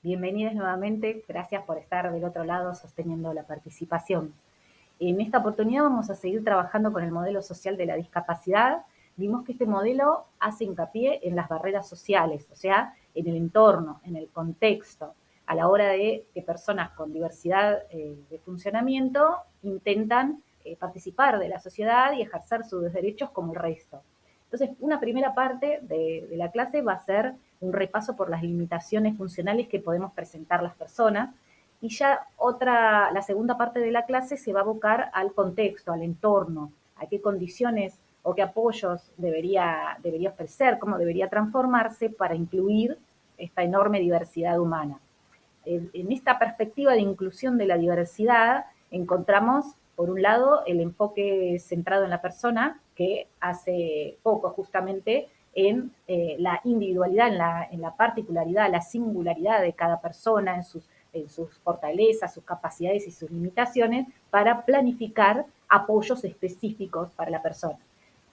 Bienvenidos nuevamente, gracias por estar del otro lado sosteniendo la participación. En esta oportunidad vamos a seguir trabajando con el modelo social de la discapacidad. Vimos que este modelo hace hincapié en las barreras sociales, o sea, en el entorno, en el contexto, a la hora de que personas con diversidad de funcionamiento intentan participar de la sociedad y ejercer sus derechos como el resto. Entonces, una primera parte de la clase va a ser un repaso por las limitaciones funcionales que podemos presentar las personas, y ya la segunda parte de la clase se va a abocar al contexto, al entorno, a qué condiciones o qué apoyos debería ofrecer, cómo debería transformarse para incluir esta enorme diversidad humana. En esta perspectiva de inclusión de la diversidad encontramos, por un lado, el enfoque centrado en la persona, que hace poco justamente en la individualidad, en la particularidad, la singularidad de cada persona, en sus fortalezas, sus capacidades y sus limitaciones, para planificar apoyos específicos para la persona.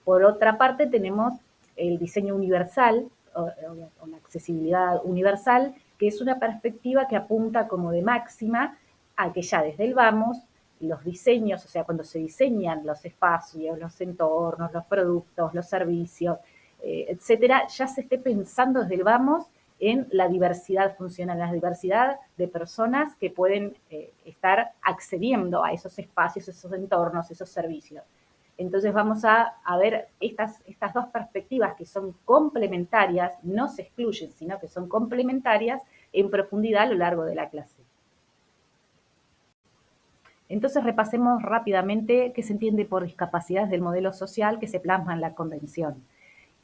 Por otra parte, tenemos el diseño universal o la accesibilidad universal, que es una perspectiva que apunta como de máxima a que ya desde el vamos, los diseños, o sea, cuando se diseñan los espacios, los entornos, los productos, los servicios, etcétera, ya se esté pensando desde el vamos en la diversidad funcional, la diversidad de personas que pueden estar accediendo a esos espacios, esos entornos, esos servicios. Entonces vamos a ver estas dos perspectivas que son complementarias, no se excluyen, sino que son complementarias en profundidad a lo largo de la clase. Entonces repasemos rápidamente qué se entiende por discapacidad del modelo social que se plasma en la Convención.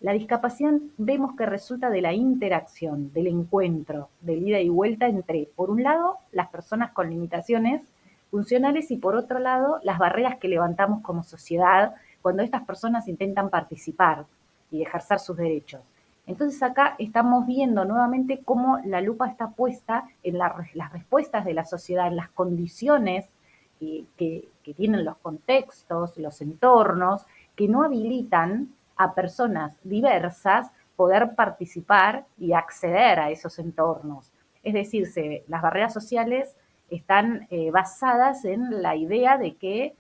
La discapacidad vemos que resulta de la interacción, del encuentro, del ida y vuelta entre, por un lado, las personas con limitaciones funcionales y por otro lado, las barreras que levantamos como sociedad cuando estas personas intentan participar y ejercer sus derechos. Entonces acá estamos viendo nuevamente cómo la lupa está puesta en las respuestas de la sociedad, en las condiciones que tienen los contextos, los entornos, que no habilitan a personas diversas poder participar y acceder a esos entornos. Es decir, las barreras sociales están basadas en la idea de que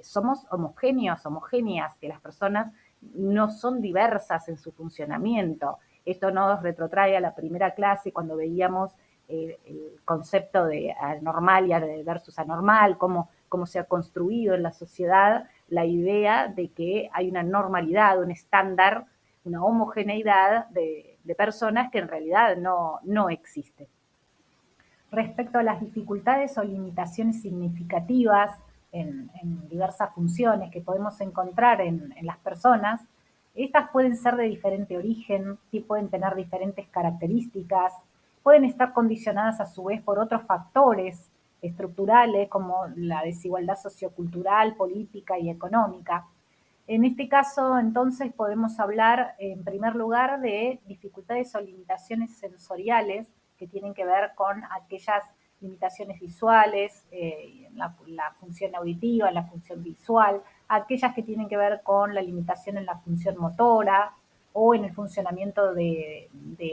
somos homogéneos, homogéneas, que las personas no son diversas en su funcionamiento. Esto nos retrotrae a la primera clase cuando veíamos el concepto de anormal y versus anormal, cómo se ha construido en la sociedad la idea de que hay una normalidad, un estándar, una homogeneidad de personas que en realidad no existe. Respecto a las dificultades o limitaciones significativas en diversas funciones que podemos encontrar en las personas, estas pueden ser de diferente origen, pueden tener diferentes características, pueden estar condicionadas a su vez por otros factores estructurales como la desigualdad sociocultural, política y económica. En este caso, entonces, podemos hablar, en primer lugar, de dificultades o limitaciones sensoriales que tienen que ver con aquellas limitaciones visuales, la función auditiva, la función visual, aquellas que tienen que ver con la limitación en la función motora o en el funcionamiento de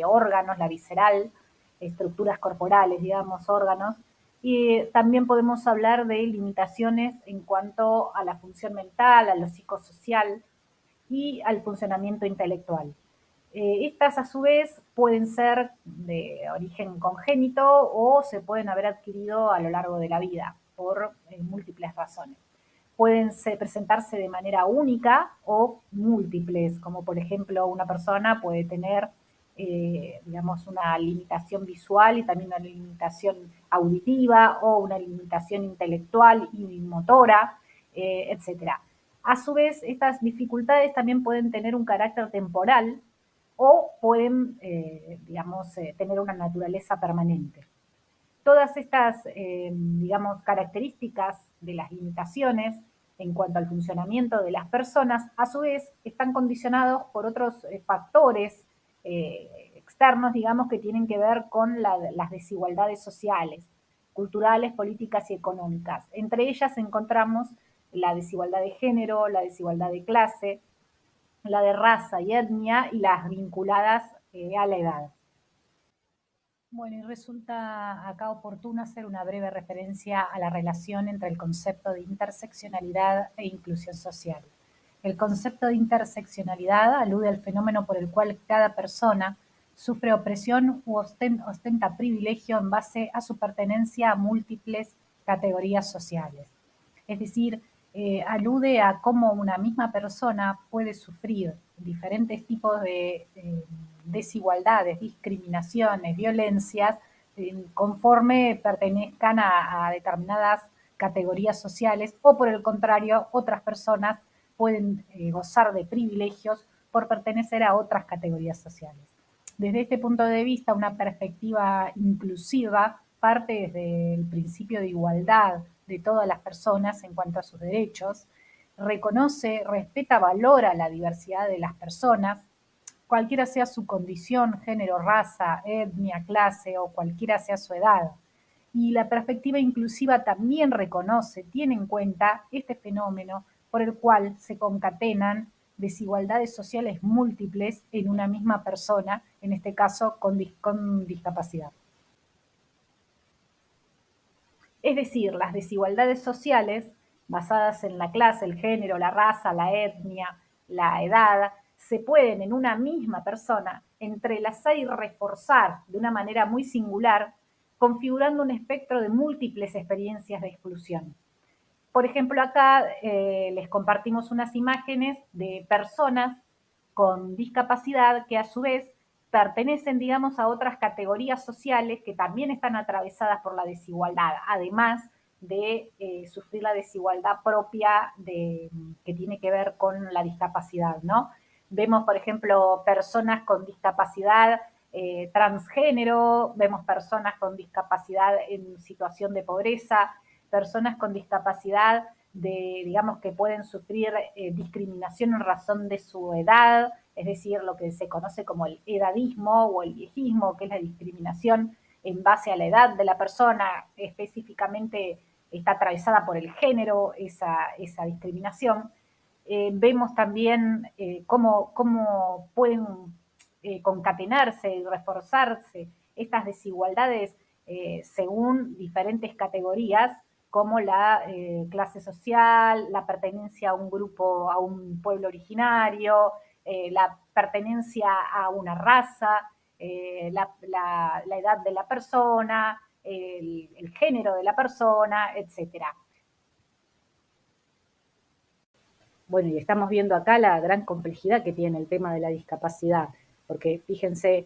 órganos, la visceral, estructuras corporales, digamos, órganos. Y también podemos hablar de limitaciones en cuanto a la función mental, a lo psicosocial y al funcionamiento intelectual. Estas a su vez pueden ser de origen congénito o se pueden haber adquirido a lo largo de la vida por múltiples razones. Pueden presentarse de manera única o múltiples, como por ejemplo una persona puede tener digamos, una limitación visual y también una limitación auditiva o una limitación intelectual y motora, etcétera. A su vez, estas dificultades también pueden tener un carácter temporal o pueden, digamos, tener una naturaleza permanente. Todas estas, digamos, características de las limitaciones en cuanto al funcionamiento de las personas, a su vez, están condicionados por otros factores externos, digamos, que tienen que ver con las desigualdades sociales, culturales, políticas y económicas. Entre ellas encontramos la desigualdad de género, la desigualdad de clase, la de raza y etnia y las vinculadas a la edad. Bueno, y resulta acá oportuno hacer una breve referencia a la relación entre el concepto de interseccionalidad e inclusión social. El concepto de interseccionalidad alude al fenómeno por el cual cada persona sufre opresión u ostenta privilegio en base a su pertenencia a múltiples categorías sociales. Es decir, alude a cómo una misma persona puede sufrir diferentes tipos de desigualdades, discriminaciones, violencias, conforme pertenezcan a determinadas categorías sociales o por el contrario, otras personas pueden gozar de privilegios por pertenecer a otras categorías sociales. Desde este punto de vista, una perspectiva inclusiva parte desde el principio de igualdad de todas las personas en cuanto a sus derechos, reconoce, respeta, valora la diversidad de las personas, cualquiera sea su condición, género, raza, etnia, clase o cualquiera sea su edad. Y la perspectiva inclusiva también reconoce, tiene en cuenta este fenómeno por el cual se concatenan desigualdades sociales múltiples en una misma persona, en este caso con discapacidad. Es decir, las desigualdades sociales basadas en la clase, el género, la raza, la etnia, la edad, se pueden en una misma persona entrelazar y reforzar de una manera muy singular, configurando un espectro de múltiples experiencias de exclusión. Por ejemplo, acá les compartimos unas imágenes de personas con discapacidad que a su vez pertenecen, digamos, a otras categorías sociales que también están atravesadas por la desigualdad, además de sufrir la desigualdad propia que tiene que ver con la discapacidad, ¿no? Vemos, por ejemplo, personas con discapacidad transgénero, vemos personas con discapacidad en situación de pobreza, personas con discapacidad digamos, que pueden sufrir discriminación en razón de su edad, es decir, lo que se conoce como el edadismo o el viejismo, que es la discriminación en base a la edad de la persona, específicamente está atravesada por el género, esa discriminación. Vemos también cómo pueden concatenarse y reforzarse estas desigualdades según diferentes categorías como la clase social, la pertenencia a un grupo, a un pueblo originario, la pertenencia a una raza, la edad de la persona, el género de la persona, etcétera. Bueno, y estamos viendo acá la gran complejidad que tiene el tema de la discapacidad, porque fíjense,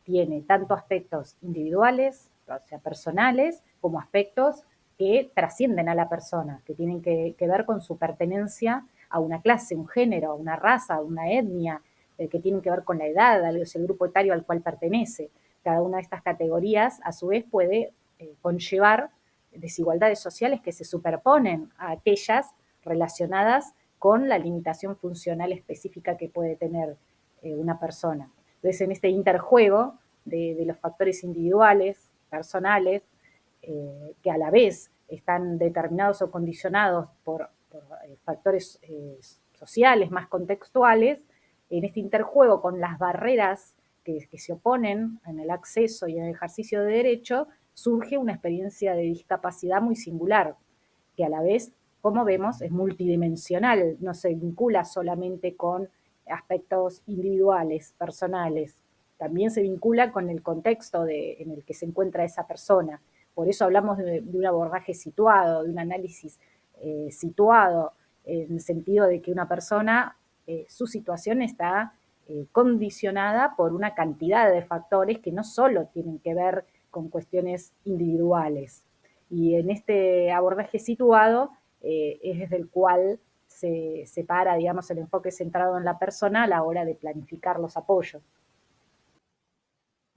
tiene tanto aspectos individuales, o sea, personales, como aspectos que trascienden a la persona, que tienen que ver con su pertenencia a una clase, un género, a una raza, a una etnia, que tienen que ver con la edad, el grupo etario al cual pertenece. Cada una de estas categorías, a su vez, puede conllevar desigualdades sociales que se superponen a aquellas relacionadas con la limitación funcional específica que puede tener una persona. Entonces, en este interjuego de los factores individuales, personales, que a la vez están determinados o condicionados por factores sociales más contextuales, en este interjuego con las barreras que se oponen en el acceso y en el ejercicio de derecho, surge una experiencia de discapacidad muy singular, que a la vez, como vemos, es multidimensional, no se vincula solamente con aspectos individuales, personales, también se vincula con el contexto en el que se encuentra esa persona. Por eso hablamos de un abordaje situado, de un análisis situado, en el sentido de que una persona, su situación está condicionada por una cantidad de factores que no solo tienen que ver con cuestiones individuales. Y en este abordaje situado es desde el cual se separa, digamos, el enfoque centrado en la persona a la hora de planificar los apoyos.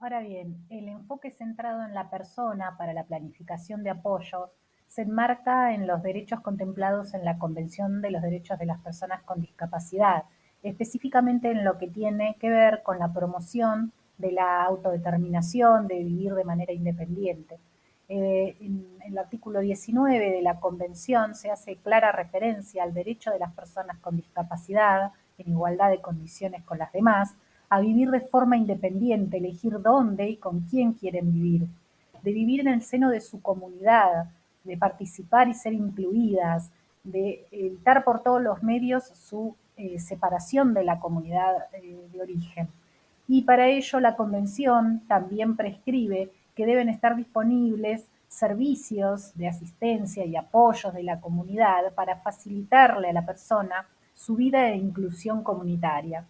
Ahora bien, el enfoque centrado en la persona para la planificación de apoyos se enmarca en los derechos contemplados en la Convención de los Derechos de las Personas con Discapacidad, específicamente en lo que tiene que ver con la promoción de la autodeterminación, de vivir de manera independiente. En el artículo 19 de la Convención se hace clara referencia al derecho de las personas con discapacidad, en igualdad de condiciones con las demás, a vivir de forma independiente, elegir dónde y con quién quieren vivir, de vivir en el seno de su comunidad, de participar y ser incluidas, de evitar por todos los medios su separación de la comunidad de origen. Y para ello la Convención también prescribe que deben estar disponibles servicios de asistencia y apoyos de la comunidad para facilitarle a la persona su vida e inclusión comunitaria.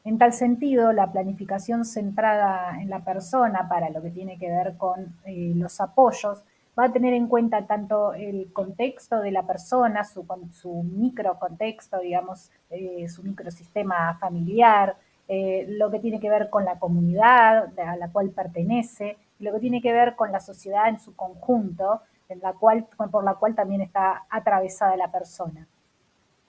En tal sentido, la planificación centrada en la persona para lo que tiene que ver con los apoyos va a tener en cuenta tanto el contexto de la persona, su microcontexto, digamos, su microsistema familiar, lo que tiene que ver con la comunidad a la cual pertenece, lo que tiene que ver con la sociedad en su conjunto, por la cual también está atravesada la persona.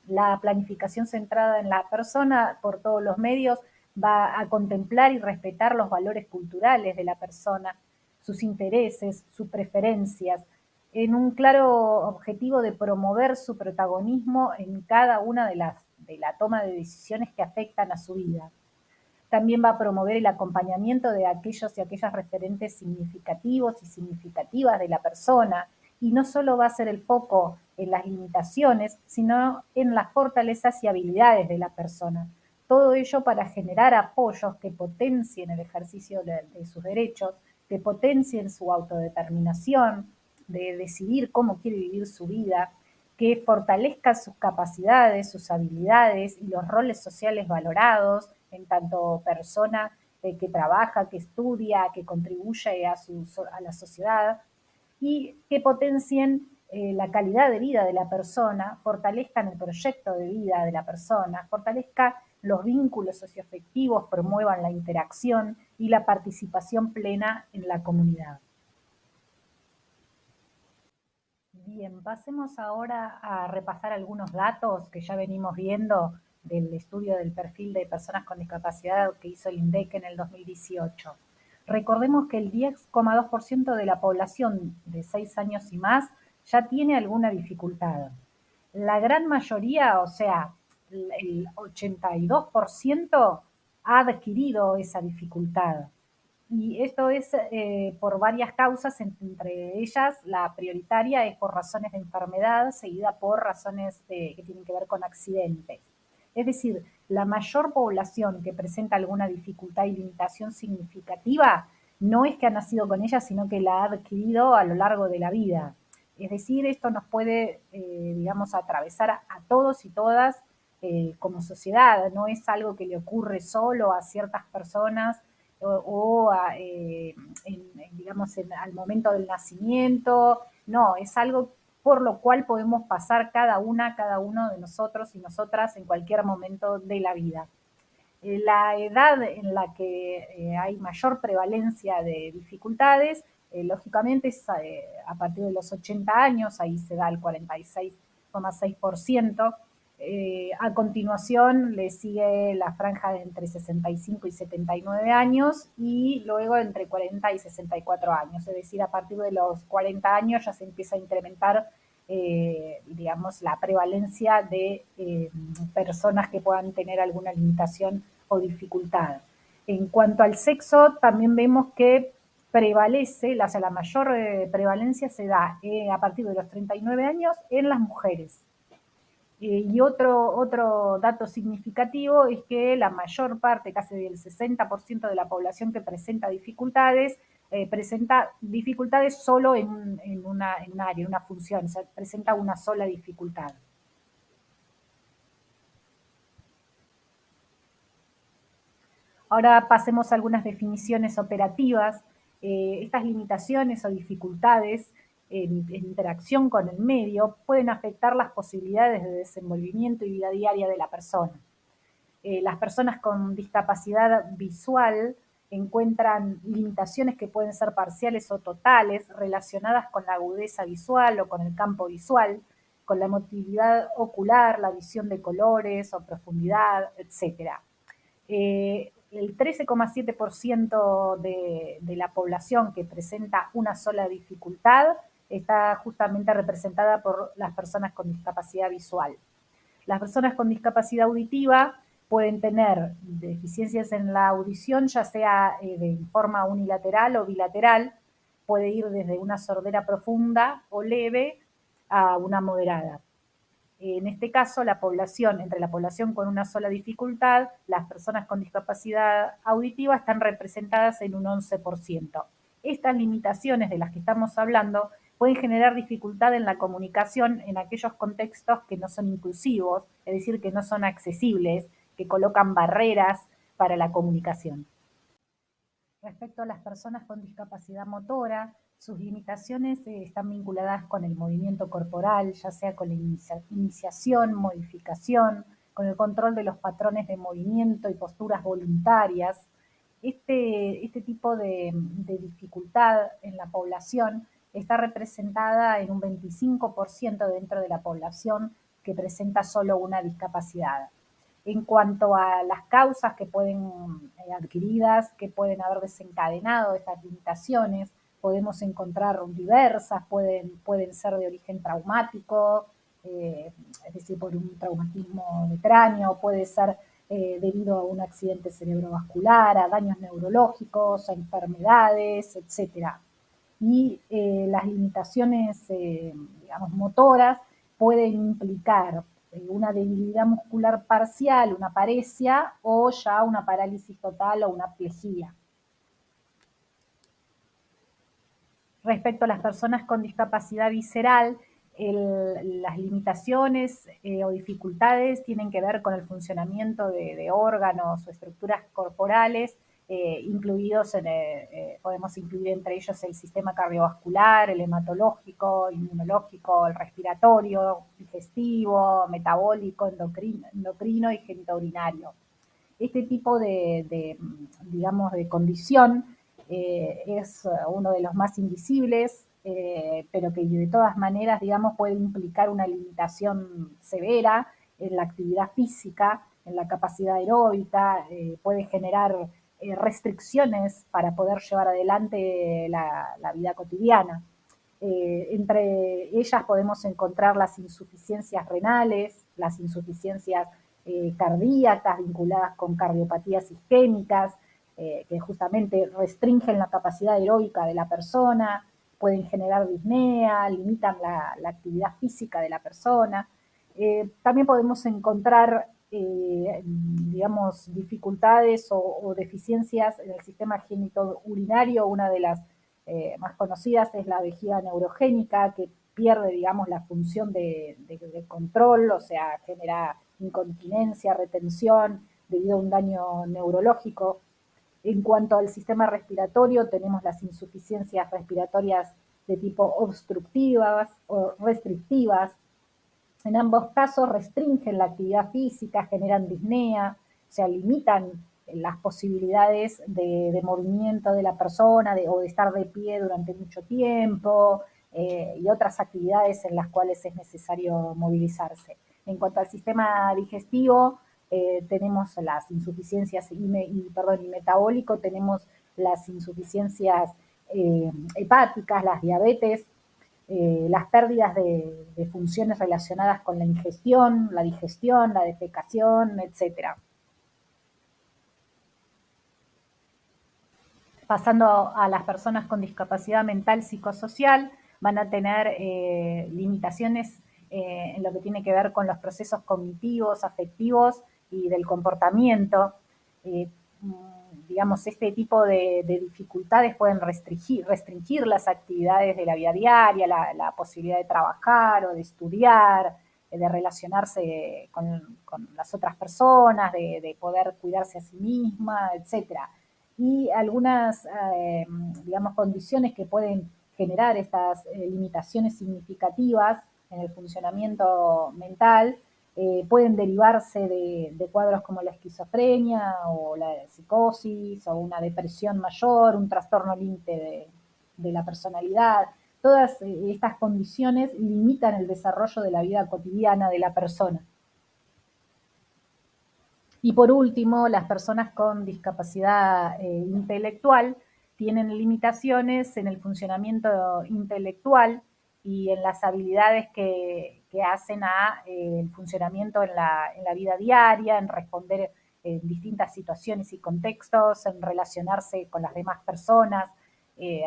La planificación centrada en la persona por todos los medios va a contemplar y respetar los valores culturales de la persona, sus intereses, sus preferencias, en un claro objetivo de promover su protagonismo en cada una de la toma de decisiones que afectan a su vida. También va a promover el acompañamiento de aquellos y aquellas referentes significativos y significativas de la persona, y no solo va a ser el foco en las limitaciones, sino en las fortalezas y habilidades de la persona. Todo ello para generar apoyos que potencien el ejercicio de sus derechos, que potencien su autodeterminación, de decidir cómo quiere vivir su vida, que fortalezca sus capacidades, sus habilidades y los roles sociales valorados en tanto persona que trabaja, que estudia, que contribuye a la sociedad, y que potencien la calidad de vida de la persona, fortalezcan el proyecto de vida de la persona, fortalezcan los vínculos socioafectivos, promuevan la interacción y la participación plena en la comunidad. Bien, pasemos ahora a repasar algunos datos que ya venimos viendo del estudio del perfil de personas con discapacidad que hizo el INDEC en el 2018. Recordemos que el 10,2% de la población de 6 años y más ya tiene alguna dificultad. La gran mayoría, o sea, el 82% ha adquirido esa dificultad. Y esto es por varias causas, entre ellas la prioritaria es por razones de enfermedad, seguida por razones que tienen que ver con accidentes. Es decir, la mayor población que presenta alguna dificultad y limitación significativa no es que ha nacido con ella, sino que la ha adquirido a lo largo de la vida. Es decir, esto nos puede, digamos, atravesar a todos y todas como sociedad, no es algo que le ocurre solo a ciertas personas o digamos, al momento del nacimiento. No, es algo por lo cual podemos pasar cada uno de nosotros y nosotras en cualquier momento de la vida. La edad en la que hay mayor prevalencia de dificultades, lógicamente es a partir de los 80 años, ahí se da el 46,6%. A continuación le sigue la franja de entre 65 y 79 años y luego entre 40 y 64 años, es decir, a partir de los 40 años ya se empieza a incrementar digamos, la prevalencia de personas que puedan tener alguna limitación o dificultad. En cuanto al sexo, también vemos que prevalece, o sea, la mayor prevalencia se da a partir de los 39 años en las mujeres. Y otro dato significativo es que la mayor parte, casi del 60% de la población que presenta dificultades solo en un área, en una función, o sea, presenta una sola dificultad. Ahora pasemos a algunas definiciones operativas. Estas limitaciones o dificultades en interacción con el medio pueden afectar las posibilidades de desenvolvimiento y vida diaria de la persona. Las personas con discapacidad visual encuentran limitaciones que pueden ser parciales o totales relacionadas con la agudeza visual o con el campo visual, con la motilidad ocular, la visión de colores o profundidad, etc. El 13,7% de la población que presenta una sola dificultad está justamente representada por las personas con discapacidad visual. Las personas con discapacidad auditiva pueden tener deficiencias en la audición, ya sea de forma unilateral o bilateral, puede ir desde una sordera profunda o leve a una moderada. En este caso, entre la población con una sola dificultad, las personas con discapacidad auditiva están representadas en un 11%. Estas limitaciones de las que estamos hablando pueden generar dificultad en la comunicación en aquellos contextos que no son inclusivos, es decir, que no son accesibles, que colocan barreras para la comunicación. Respecto a las personas con discapacidad motora, sus limitaciones están vinculadas con el movimiento corporal, ya sea con la iniciación, modificación, con el control de los patrones de movimiento y posturas voluntarias. Este tipo de dificultad en la población está representada en un 25% dentro de la población que presenta solo una discapacidad. En cuanto a las causas que pueden adquiridas, que pueden haber desencadenado estas limitaciones, podemos encontrar diversas, pueden ser de origen traumático, es decir, por un traumatismo de cráneo, puede ser debido a un accidente cerebrovascular, a daños neurológicos, a enfermedades, etcétera. Y las limitaciones, digamos, motoras pueden implicar una debilidad muscular parcial, una paresia o ya una parálisis total o una plejía. Respecto a las personas con discapacidad visceral, las limitaciones o dificultades tienen que ver con el funcionamiento de órganos o estructuras corporales, incluidos podemos incluir entre ellos el sistema cardiovascular, el hematológico, inmunológico, el respiratorio, digestivo, metabólico, endocrino y genitourinario. Este tipo digamos, de condición es uno de los más invisibles, pero que de todas maneras, digamos, puede implicar una limitación severa en la actividad física, en la capacidad aeróbica, puede generar restricciones para poder llevar adelante la vida cotidiana. Entre ellas podemos encontrar las insuficiencias renales, las insuficiencias cardíacas vinculadas con cardiopatías isquémicas, que justamente restringen la capacidad aeróbica de la persona, pueden generar disnea, limitan la actividad física de la persona. También podemos encontrar, digamos, dificultades o deficiencias en el sistema genitourinario. Una de las más conocidas es la vejiga neurogénica, que pierde, digamos, la función de control, o sea, genera incontinencia, retención debido a un daño neurológico. En cuanto al sistema respiratorio, tenemos las insuficiencias respiratorias de tipo obstructivas o restrictivas. En ambos casos restringen la actividad física, generan disnea, o sea, limitan las posibilidades de movimiento de la persona o de estar de pie durante mucho tiempo y otras actividades en las cuales es necesario movilizarse. En cuanto al sistema digestivo, tenemos las insuficiencias y metabólico, tenemos las insuficiencias hepáticas, las diabetes, las pérdidas de funciones relacionadas con la ingestión, la digestión, la defecación, etcétera. Pasando a las personas con discapacidad mental psicosocial, van a tener limitaciones en lo que tiene que ver con los procesos cognitivos, afectivos y del comportamiento. Digamos, este tipo de dificultades pueden restringir las actividades de la vida diaria, la posibilidad de trabajar o de estudiar, de relacionarse con las otras personas, de poder cuidarse a sí misma, etcétera. Y algunas, digamos, condiciones que pueden generar estas limitaciones significativas en el funcionamiento mental pueden derivarse de cuadros como la esquizofrenia o la psicosis o una depresión mayor, un trastorno límite de la personalidad. Todas estas condiciones limitan el desarrollo de la vida cotidiana de la persona. Y por último, las personas con discapacidad intelectual tienen limitaciones en el funcionamiento intelectual y en las habilidades que que hacen a el funcionamiento en la vida diaria, en responder en distintas situaciones y contextos, en relacionarse con las demás personas,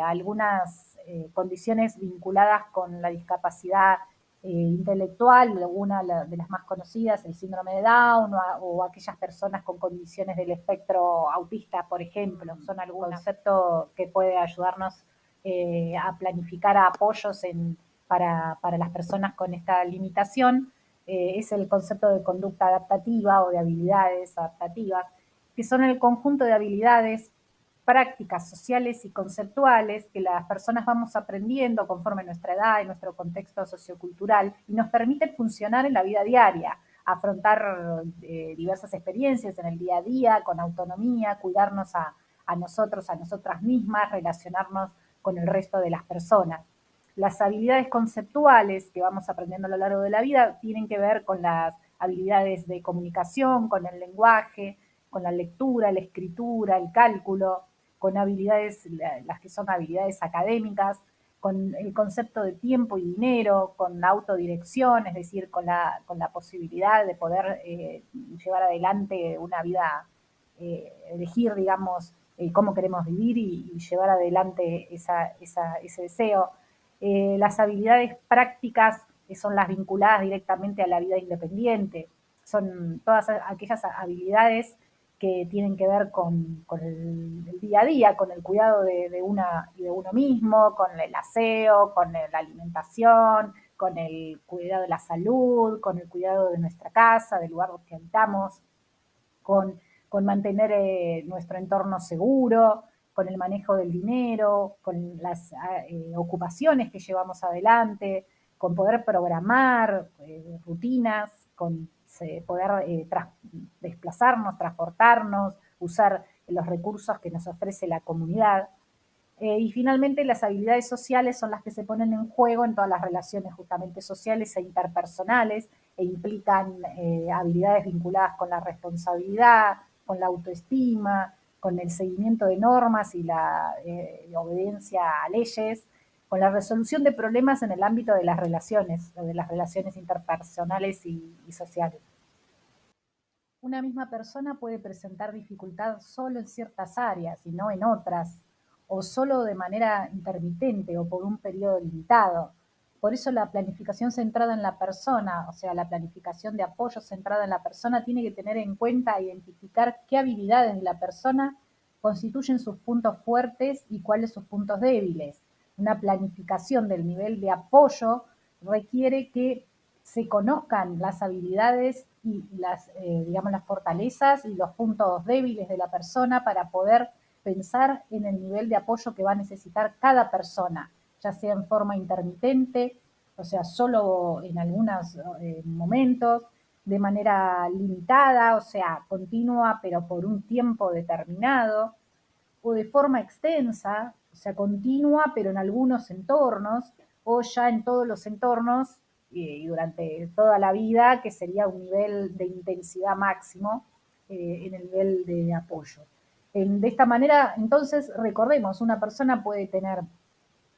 algunas condiciones vinculadas con la discapacidad intelectual, una de las más conocidas, el síndrome de Down, o aquellas personas con condiciones del espectro autista, por ejemplo, son algunos conceptos que puede ayudarnos a planificar apoyos para las personas con esta limitación. Es el concepto de conducta adaptativa o de habilidades adaptativas, que son el conjunto de habilidades prácticas sociales y conceptuales que las personas vamos aprendiendo conforme nuestra edad y nuestro contexto sociocultural y nos permiten funcionar en la vida diaria, afrontar diversas experiencias en el día a día con autonomía, cuidarnos a nosotros, a nosotras mismas, relacionarnos con el resto de las personas. Las habilidades conceptuales que vamos aprendiendo a lo largo de la vida tienen que ver con las habilidades de comunicación, con el lenguaje, con la lectura, la escritura, el cálculo, con habilidades, las que son habilidades académicas, con el concepto de tiempo y dinero, con la autodirección, es decir, con la posibilidad de poder llevar adelante una vida, elegir, digamos, cómo queremos vivir y llevar adelante ese deseo. Las habilidades prácticas son las vinculadas directamente a la vida independiente, son todas aquellas habilidades que tienen que ver con el día a día, con el cuidado de una y de uno mismo, con el aseo, con la alimentación, con el cuidado de la salud, con el cuidado de nuestra casa, del lugar donde habitamos, con mantener nuestro entorno seguro, con el manejo del dinero, con las ocupaciones que llevamos adelante, con poder programar rutinas, con poder desplazarnos, transportarnos, usar los recursos que nos ofrece la comunidad. Y finalmente las habilidades sociales son las que se ponen en juego en todas las relaciones justamente sociales e interpersonales e implican habilidades vinculadas con la responsabilidad, con la autoestima, con el seguimiento de normas y la obediencia a leyes, con la resolución de problemas en el ámbito de las relaciones interpersonales y sociales. Una misma persona puede presentar dificultad solo en ciertas áreas y no en otras, o solo de manera intermitente o por un periodo limitado. Por eso la planificación centrada en la persona, o sea, la planificación de apoyo centrada en la persona, tiene que tener en cuenta e identificar qué habilidades de la persona constituyen sus puntos fuertes y cuáles sus puntos débiles. Una planificación del nivel de apoyo requiere que se conozcan las habilidades y digamos, las fortalezas y los puntos débiles de la persona para poder pensar en el nivel de apoyo que va a necesitar cada persona, ya sea en forma intermitente, o sea, solo en algunos momentos, de manera limitada, o sea, continua, pero por un tiempo determinado, o de forma extensa, o sea, continua, pero en algunos entornos, o ya en todos los entornos y durante toda la vida, que sería un nivel de intensidad máximo en el nivel de apoyo. De esta manera, entonces, recordemos, una persona puede tener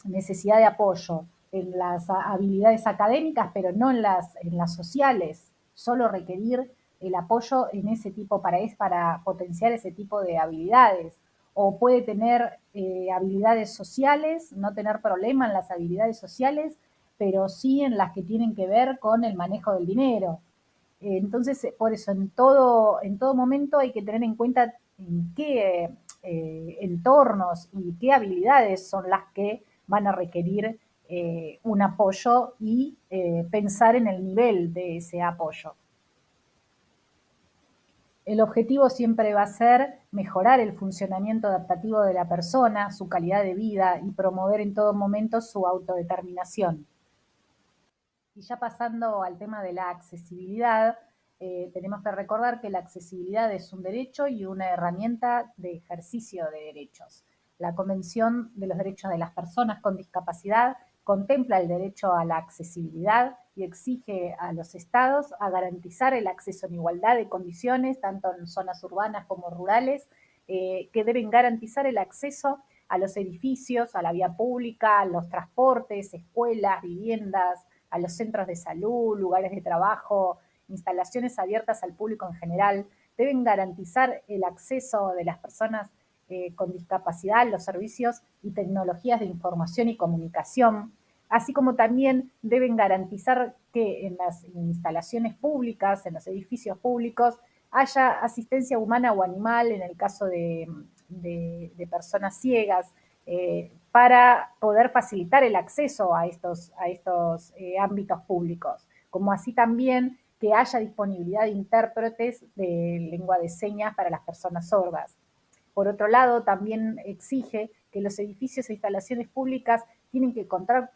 necesidad de apoyo en las habilidades académicas, pero no en las sociales, solo requerir el apoyo en ese tipo para potenciar ese tipo de habilidades. O puede tener habilidades sociales, no tener problema en las habilidades sociales, pero sí en las que tienen que ver con el manejo del dinero. Entonces, por eso en todo momento hay que tener en cuenta en qué entornos y qué habilidades son las que van a requerir un apoyo y pensar en el nivel de ese apoyo. El objetivo siempre va a ser mejorar el funcionamiento adaptativo de la persona, su calidad de vida y promover en todo momento su autodeterminación. Y ya pasando al tema de la accesibilidad, tenemos que recordar que la accesibilidad es un derecho y una herramienta de ejercicio de derechos. La Convención de los Derechos de las Personas con Discapacidad contempla el derecho a la accesibilidad y exige a los estados a garantizar el acceso en igualdad de condiciones, tanto en zonas urbanas como rurales, que deben garantizar el acceso a los edificios, a la vía pública, a los transportes, escuelas, viviendas, a los centros de salud, lugares de trabajo, instalaciones abiertas al público en general, deben garantizar el acceso de las personas con discapacidad a los servicios y tecnologías de información y comunicación, así como también deben garantizar que en las instalaciones públicas, en los edificios públicos, haya asistencia humana o animal en el caso de personas ciegas, para poder facilitar el acceso a estos ámbitos públicos, como así también que haya disponibilidad de intérpretes de lengua de señas para las personas sordas. Por otro lado, también exige que los edificios e instalaciones públicas tienen que contar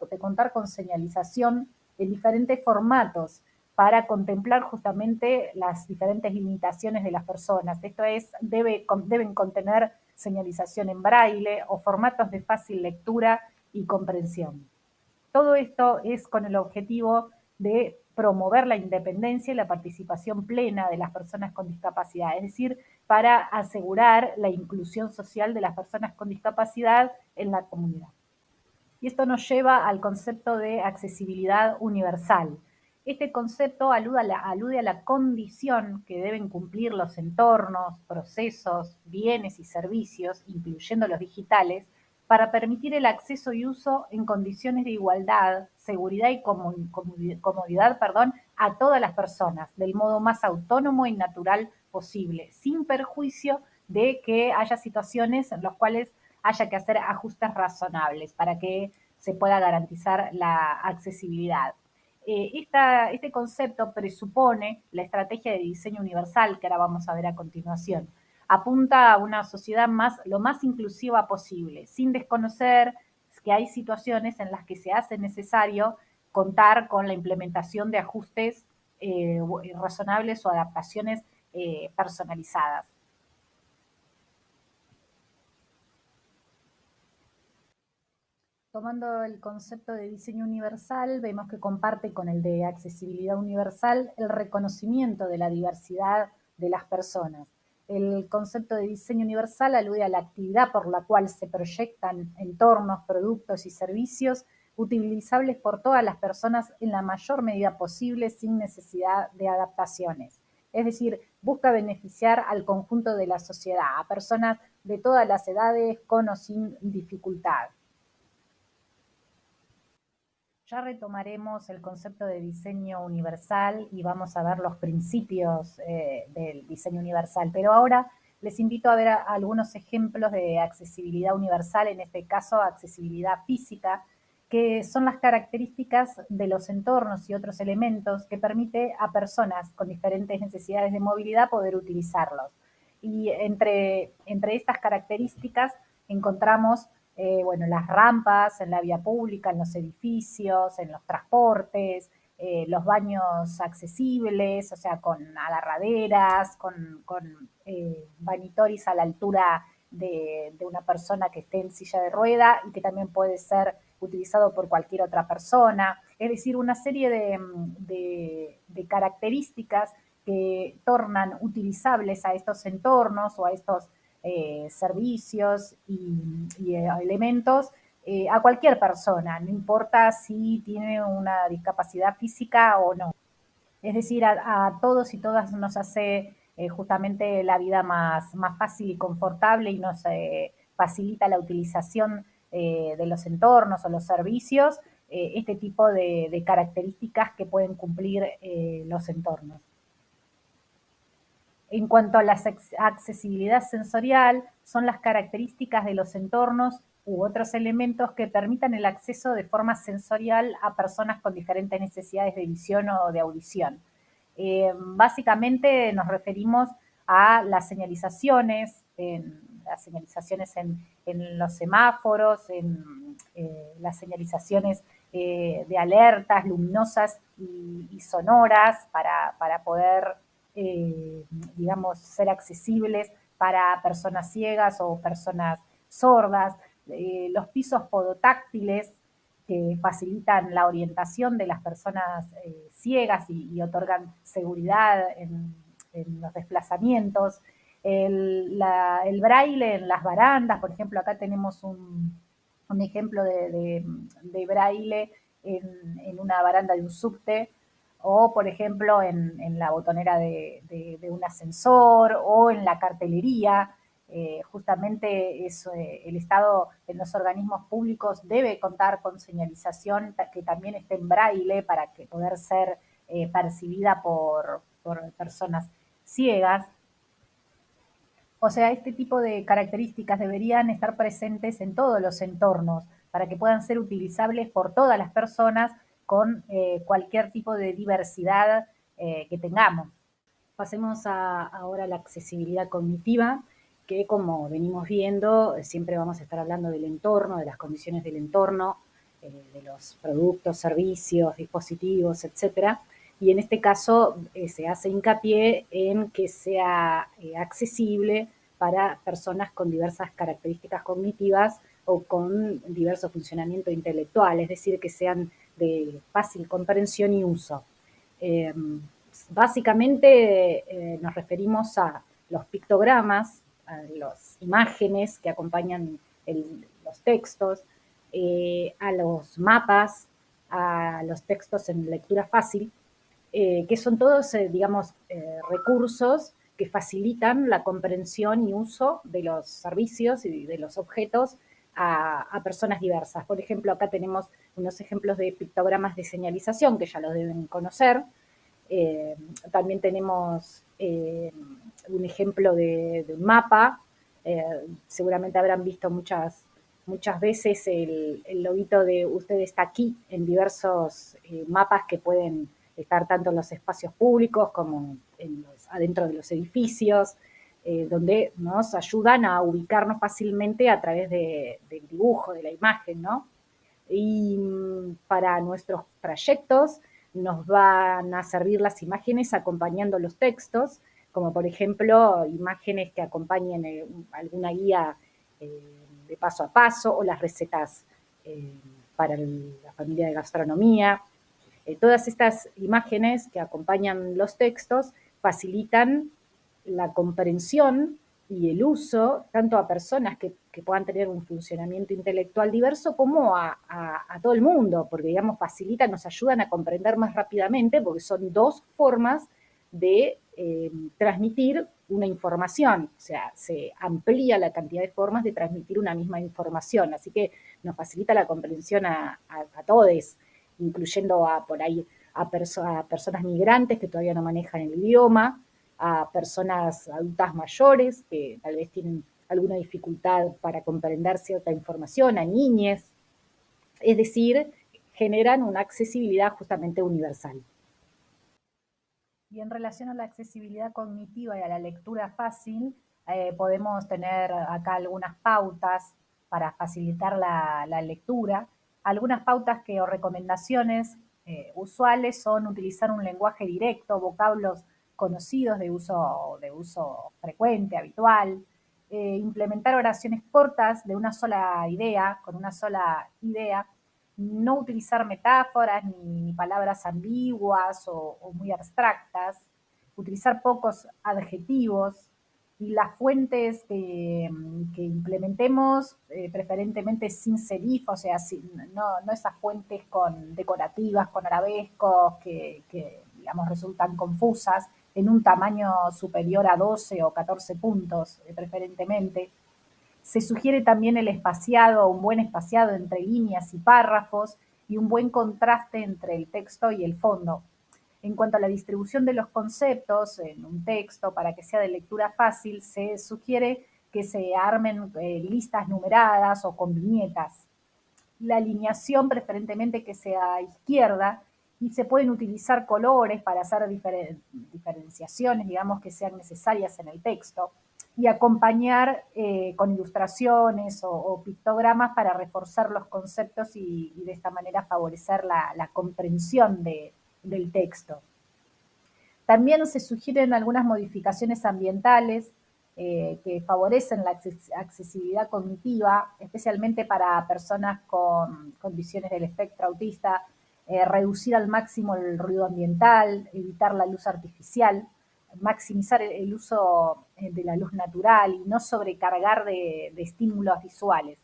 con señalización en diferentes formatos para contemplar justamente las diferentes limitaciones de las personas. Esto es, deben contener señalización en braille o formatos de fácil lectura y comprensión. Todo esto es con el objetivo de promover la independencia y la participación plena de las personas con discapacidad, es decir, para asegurar la inclusión social de las personas con discapacidad en la comunidad. Y esto nos lleva al concepto de accesibilidad universal. Este concepto alude a la condición que deben cumplir los entornos, procesos, bienes y servicios, incluyendo los digitales, para permitir el acceso y uso en condiciones de igualdad, seguridad y comodidad, a todas las personas, del modo más autónomo y natural posible, sin perjuicio de que haya situaciones en las cuales haya que hacer ajustes razonables para que se pueda garantizar la accesibilidad. Este concepto presupone la estrategia de diseño universal, que ahora vamos a ver a continuación. Apunta a una sociedad lo más inclusiva posible, sin desconocer que hay situaciones en las que se hace necesario contar con la implementación de ajustes razonables o adaptaciones personalizadas. Tomando el concepto de diseño universal, vemos que comparte con el de accesibilidad universal el reconocimiento de la diversidad de las personas. El concepto de diseño universal alude a la actividad por la cual se proyectan entornos, productos y servicios utilizables por todas las personas en la mayor medida posible sin necesidad de adaptaciones. Es decir, busca beneficiar al conjunto de la sociedad, a personas de todas las edades, con o sin dificultad. Ya retomaremos el concepto de diseño universal y vamos a ver los principios del diseño universal, pero ahora les invito a ver algunos ejemplos de accesibilidad universal, en este caso accesibilidad física, que son las características de los entornos y otros elementos que permite a personas con diferentes necesidades de movilidad poder utilizarlos. Y entre estas características encontramos las rampas en la vía pública, en los edificios, en los transportes, los baños accesibles, o sea, con agarraderas, con vanitoris a la altura de una persona que esté en silla de rueda y que también puede ser utilizado por cualquier otra persona. Es decir, una serie de características que tornan utilizables a estos entornos o a estos servicios y elementos a cualquier persona, no importa si tiene una discapacidad física o no. Es decir, a todos y todas nos hace justamente la vida más fácil y confortable y nos facilita la utilización de los entornos o los servicios, este tipo de características que pueden cumplir los entornos. En cuanto a la accesibilidad sensorial, son las características de los entornos u otros elementos que permitan el acceso de forma sensorial a personas con diferentes necesidades de visión o de audición. Básicamente nos referimos a las señalizaciones, en los semáforos, en las señalizaciones de alertas luminosas y sonoras para poder ser accesibles para personas ciegas o personas sordas, los pisos podotáctiles que facilitan la orientación de las personas ciegas y otorgan seguridad en los desplazamientos, el braille en las barandas, por ejemplo, acá tenemos un ejemplo de braille en una baranda de un subte, o por ejemplo en la botonera de un ascensor o en la cartelería. Justamente eso, el Estado en los organismos públicos debe contar con señalización que también esté en braille para que poder ser percibida por personas ciegas. O sea, este tipo de características deberían estar presentes en todos los entornos para que puedan ser utilizables por todas las personas con cualquier tipo de diversidad que tengamos. Pasemos ahora a la accesibilidad cognitiva, que como venimos viendo, siempre vamos a estar hablando del entorno, de las condiciones del entorno, de los productos, servicios, dispositivos, etcétera. Y en este caso se hace hincapié en que sea accesible para personas con diversas características cognitivas o con diverso funcionamiento intelectual, es decir, que sean de fácil comprensión y uso. Básicamente nos referimos a los pictogramas, a las imágenes que acompañan los textos, a los mapas, a los textos en lectura fácil, que son todos, digamos, recursos que facilitan la comprensión y uso de los servicios y de los objetos a personas diversas. Por ejemplo, acá tenemos unos ejemplos de pictogramas de señalización que ya los deben conocer. También tenemos un ejemplo de un mapa. Seguramente habrán visto muchas veces el loguito de usted está aquí en diversos mapas que pueden estar tanto en los espacios públicos como adentro de los edificios, donde nos ayudan a ubicarnos fácilmente a través del dibujo, de la imagen, ¿no? Y para nuestros trayectos nos van a servir las imágenes acompañando los textos, como por ejemplo imágenes que acompañen alguna guía de paso a paso o las recetas para la familia de gastronomía. Todas estas imágenes que acompañan los textos facilitan la comprensión y el uso tanto a personas que puedan tener un funcionamiento intelectual diverso como a todo el mundo, porque digamos facilitan, nos ayudan a comprender más rápidamente, porque son dos formas de transmitir una información, o sea, se amplía la cantidad de formas de transmitir una misma información, así que nos facilita la comprensión a todos, incluyendo por ahí a personas migrantes que todavía no manejan el idioma, a personas adultas mayores que tal vez tienen alguna dificultad para comprender cierta información, a niñes, es decir, generan una accesibilidad justamente universal. Y en relación a la accesibilidad cognitiva y a la lectura fácil, podemos tener acá algunas pautas para facilitar la lectura. Algunas pautas o recomendaciones usuales son utilizar un lenguaje directo, vocablos conocidos de uso frecuente, habitual, implementar oraciones cortas de una sola idea, con una sola idea, no utilizar metáforas ni palabras ambiguas o muy abstractas, utilizar pocos adjetivos y las fuentes que implementemos, preferentemente sin serif, o sea, no esas fuentes decorativas, con arabescos que digamos, resultan confusas, en un tamaño superior a 12 o 14 puntos, preferentemente. Se sugiere también el espaciado, un buen espaciado entre líneas y párrafos y un buen contraste entre el texto y el fondo. En cuanto a la distribución de los conceptos en un texto para que sea de lectura fácil, se sugiere que se armen listas numeradas o con viñetas. La alineación preferentemente que sea a izquierda y se pueden utilizar colores para hacer diferenciaciones, digamos, que sean necesarias en el texto y acompañar con ilustraciones o pictogramas para reforzar los conceptos y de esta manera favorecer la comprensión del texto. También se sugieren algunas modificaciones ambientales que favorecen la accesibilidad cognitiva, especialmente para personas con condiciones del espectro autista, reducir al máximo el ruido ambiental, evitar la luz artificial, maximizar el uso de la luz natural y no sobrecargar de estímulos visuales.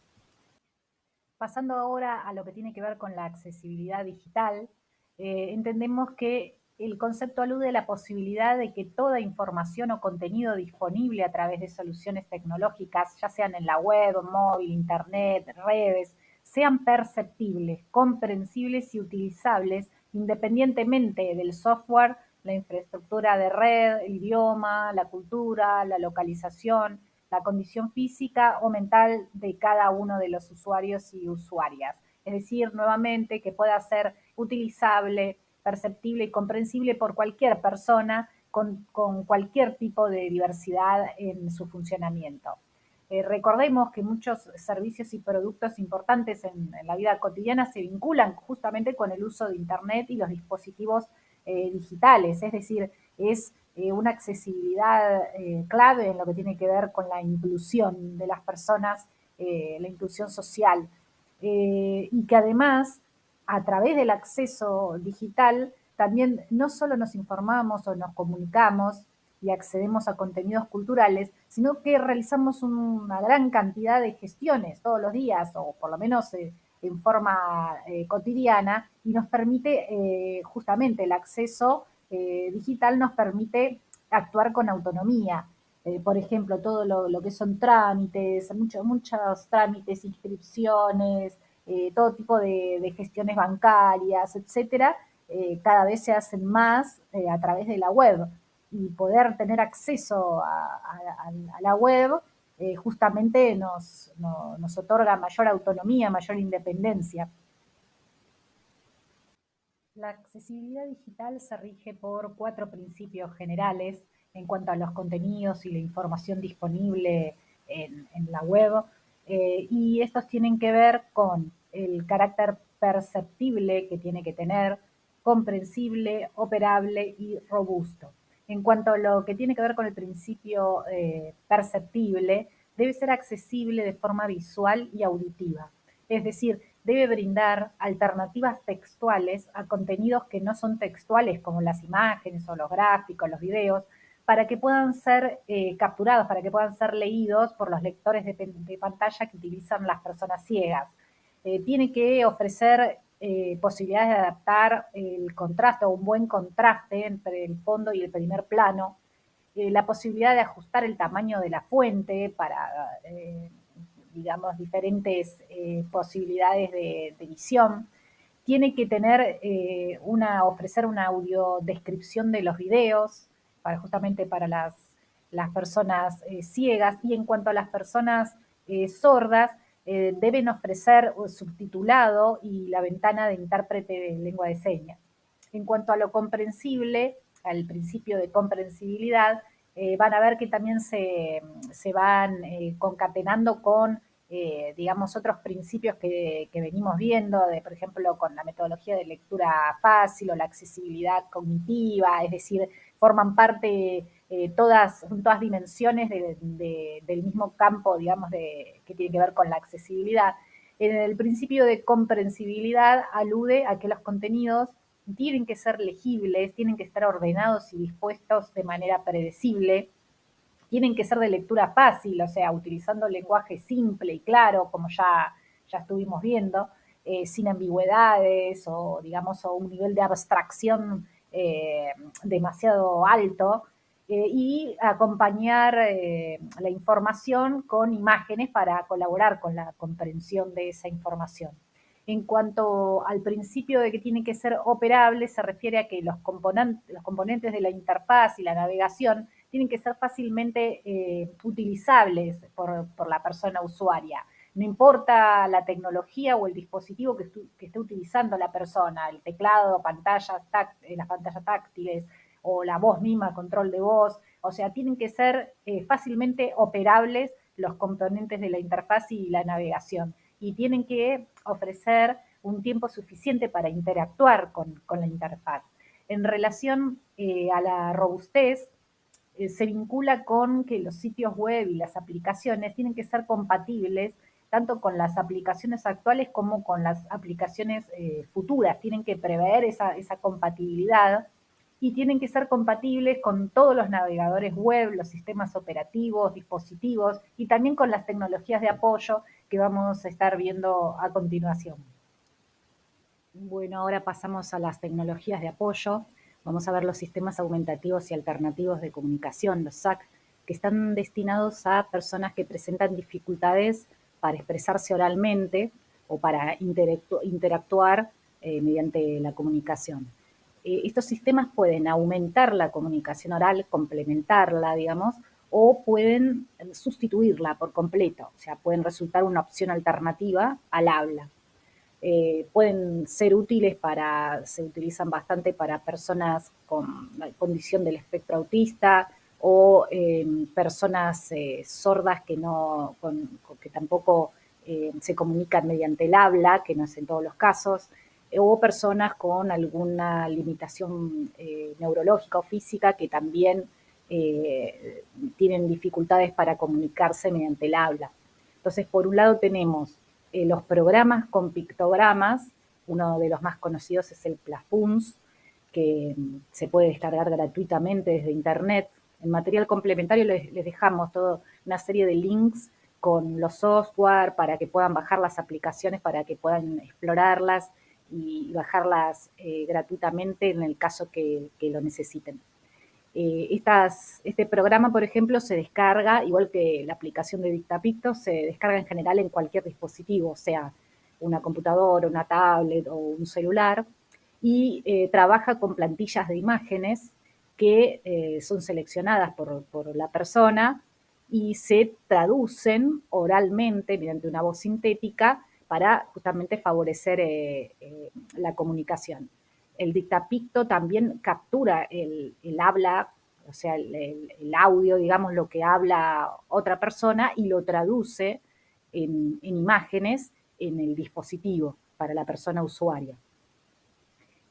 Pasando ahora a lo que tiene que ver con la accesibilidad digital, entendemos que el concepto alude a la posibilidad de que toda información o contenido disponible a través de soluciones tecnológicas, ya sean en la web, móvil, internet, redes, sean perceptibles, comprensibles y utilizables independientemente del software, la infraestructura de red, el idioma, la cultura, la localización, la condición física o mental de cada uno de los usuarios y usuarias. Es decir, nuevamente, que pueda ser utilizable, perceptible y comprensible por cualquier persona con cualquier tipo de diversidad en su funcionamiento. Recordemos que muchos servicios y productos importantes en la vida cotidiana se vinculan justamente con el uso de Internet y los dispositivos digitales, es decir, es una accesibilidad clave en lo que tiene que ver con la inclusión de las personas, la inclusión social, y que además, a través del acceso digital, también no solo nos informamos o nos comunicamos y accedemos a contenidos culturales, sino que realizamos una gran cantidad de gestiones todos los días, o por lo menos en forma cotidiana, y nos permite justamente el acceso digital nos permite actuar con autonomía. Por ejemplo, todo lo que son trámites, muchos trámites, inscripciones, todo tipo de gestiones bancarias, etcétera, cada vez se hacen más a través de la web. Y poder tener acceso a la web justamente nos otorga mayor autonomía, mayor independencia. La accesibilidad digital se rige por 4 principios generales en cuanto a los contenidos y la información disponible en la web, y estos tienen que ver con el carácter perceptible que tiene que tener, comprensible, operable y robusto. En cuanto a lo que tiene que ver con el principio perceptible, debe ser accesible de forma visual y auditiva. Es decir, debe brindar alternativas textuales a contenidos que no son textuales, como las imágenes o los gráficos, los videos, para que puedan ser capturados, para que puedan ser leídos por los lectores de pantalla que utilizan las personas ciegas. Tiene que ofrecer posibilidades de adaptar el contraste o un buen contraste entre el fondo y el primer plano, la posibilidad de ajustar el tamaño de la fuente para digamos, diferentes posibilidades de visión. Tiene que tener ofrecer una audiodescripción de los videos, justamente para las personas ciegas. Y en cuanto a las personas sordas, deben ofrecer subtitulado y la ventana de intérprete de lengua de señas. En cuanto a lo comprensible, al principio de comprensibilidad, van a ver que también se van concatenando con, digamos, otros principios que venimos viendo, por ejemplo, con la metodología de lectura fácil o la accesibilidad cognitiva, es decir, forman parte son todas dimensiones del mismo campo, digamos, que tiene que ver con la accesibilidad. En el principio de comprensibilidad alude a que los contenidos tienen que ser legibles, tienen que estar ordenados y dispuestos de manera predecible, tienen que ser de lectura fácil, o sea, utilizando lenguaje simple y claro, como ya estuvimos viendo, sin ambigüedades o, digamos, o un nivel de abstracción demasiado alto, y acompañar la información con imágenes para colaborar con la comprensión de esa información. En cuanto al principio de que tiene que ser operable, se refiere a que los componentes de la interfaz y la navegación tienen que ser fácilmente utilizables por la persona usuaria. No importa la tecnología o el dispositivo que esté utilizando la persona, el teclado, las pantallas táctiles o la voz misma, control de voz, o sea, tienen que ser fácilmente operables los componentes de la interfaz y la navegación, y tienen que ofrecer un tiempo suficiente para interactuar con la interfaz. En relación a la robustez, se vincula con que los sitios web y las aplicaciones tienen que ser compatibles tanto con las aplicaciones actuales como con las aplicaciones futuras. Tienen que prever esa compatibilidad y tienen que ser compatibles con todos los navegadores web, los sistemas operativos, dispositivos y también con las tecnologías de apoyo que vamos a estar viendo a continuación. Bueno, ahora pasamos a las tecnologías de apoyo. Vamos a ver los sistemas augmentativos y alternativos de comunicación, los SAC, que están destinados a personas que presentan dificultades para expresarse oralmente o para interactuar mediante la comunicación. Estos sistemas pueden aumentar la comunicación oral, complementarla, digamos, o pueden sustituirla por completo, o sea, pueden resultar una opción alternativa al habla. Pueden ser útiles se utilizan bastante para personas con la condición del espectro autista o personas sordas que tampoco se comunican mediante el habla, que no es en todos los casos, o personas con alguna limitación neurológica o física que también tienen dificultades para comunicarse mediante el habla. Entonces, por un lado tenemos los programas con pictogramas, uno de los más conocidos es el Plafuns, que se puede descargar gratuitamente desde internet. En material complementario les dejamos toda una serie de links con los software para que puedan bajar las aplicaciones, para que puedan explorarlas y bajarlas gratuitamente en el caso que lo necesiten. Este programa, por ejemplo, se descarga, igual que la aplicación de Dictapicto, se descarga en general en cualquier dispositivo, sea una computadora, una tablet o un celular, y trabaja con plantillas de imágenes que son seleccionadas por la persona y se traducen oralmente mediante una voz sintética para justamente favorecer la comunicación. El dictapicto también captura el habla, o sea, el audio, digamos, lo que habla otra persona y lo traduce en imágenes en el dispositivo para la persona usuaria.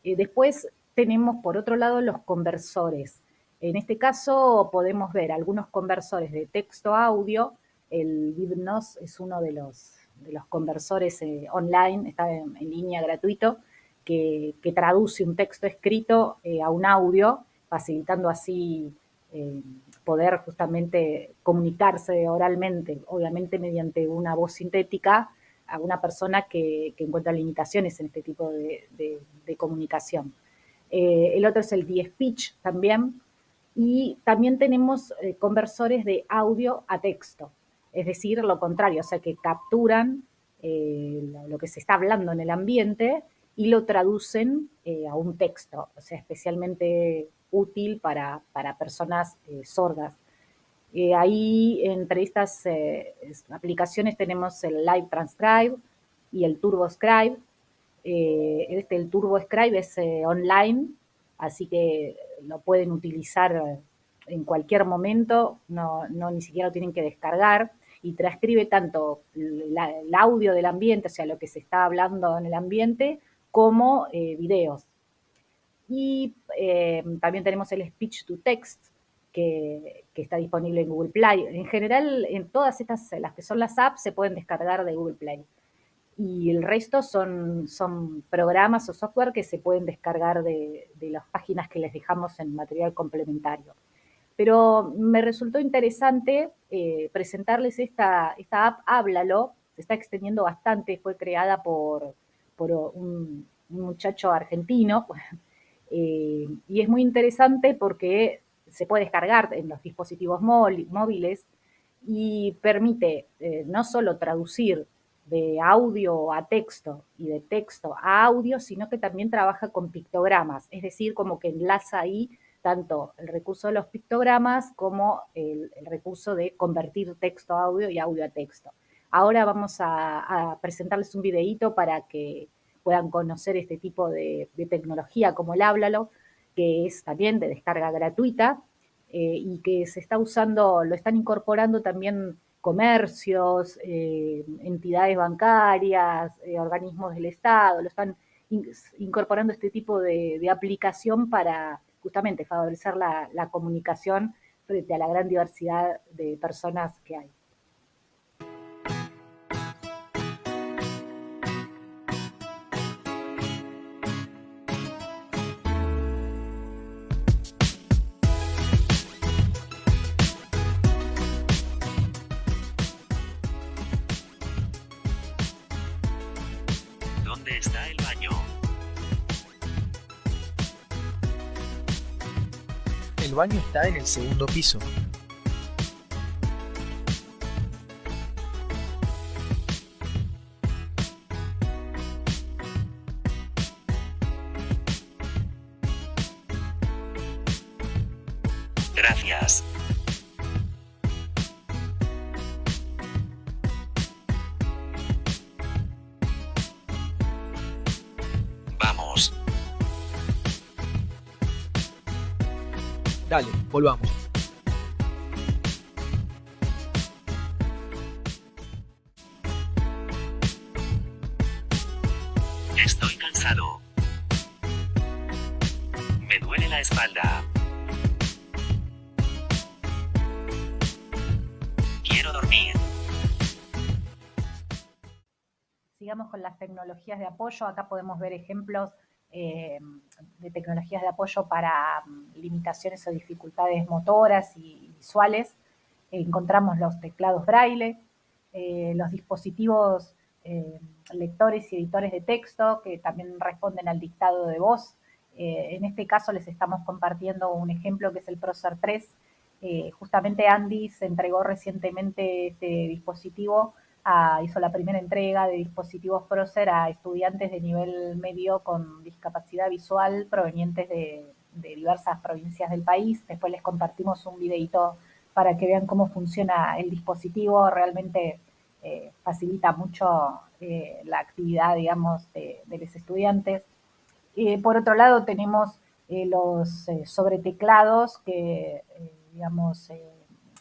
Después tenemos, por otro lado, los conversores. En este caso podemos ver algunos conversores de texto a audio. El Bibnos es uno de los conversores online, está en línea gratuito, que traduce un texto escrito a un audio, facilitando así poder justamente comunicarse oralmente, obviamente mediante una voz sintética, a una persona que encuentra limitaciones en este tipo de comunicación. El otro es el D-Speech también, y también tenemos conversores de audio a texto, es decir, lo contrario, o sea, que capturan lo que se está hablando en el ambiente y lo traducen a un texto, o sea, especialmente útil para personas sordas. Ahí, entre estas aplicaciones, tenemos el Live Transcribe y el TurboScribe. El TurboScribe es online, así que lo pueden utilizar en cualquier momento, ni siquiera lo tienen que descargar, y transcribe tanto el audio del ambiente, o sea, lo que se está hablando en el ambiente, como videos. Y también tenemos el Speech to Text, que está disponible en Google Play. En general, en todas estas, las que son las apps, se pueden descargar de Google Play. Y el resto son programas o software que se pueden descargar de las páginas que les dejamos en material complementario. Pero me resultó interesante presentarles esta app, Háblalo, se está extendiendo bastante, fue creada por un muchacho argentino, y es muy interesante porque se puede descargar en los dispositivos móviles y permite no solo traducir de audio a texto y de texto a audio, sino que también trabaja con pictogramas, es decir, como que enlaza ahí tanto el recurso de los pictogramas como el recurso de convertir texto a audio y audio a texto. Ahora vamos a presentarles un videíto para que puedan conocer este tipo de tecnología como el Háblalo, que es también de descarga gratuita y que se está usando, lo están incorporando también comercios, entidades bancarias, organismos del Estado, lo están incorporando este tipo de aplicación para justamente favorecer la comunicación frente a la gran diversidad de personas que hay. ¿Dónde está el baño? El baño está en el segundo piso. Gracias. Vamos. Dale, volvamos. Estoy cansado. Me duele la espalda. Quiero dormir. Sigamos con las tecnologías de apoyo. Acá podemos ver ejemplos de tecnologías de apoyo para limitaciones o dificultades motoras y visuales. Encontramos los teclados braille, los dispositivos lectores y editores de texto que también responden al dictado de voz. En este caso les estamos compartiendo un ejemplo que es el Prócer 3. Justamente Andy se entregó recientemente este dispositivo, hizo la primera entrega de dispositivos Prócer a estudiantes de nivel medio con discapacidad visual provenientes de diversas provincias del país. Después les compartimos un videito para que vean cómo funciona el dispositivo. Realmente facilita mucho la actividad, digamos, de los estudiantes. Por otro lado tenemos los sobreteclados que, digamos,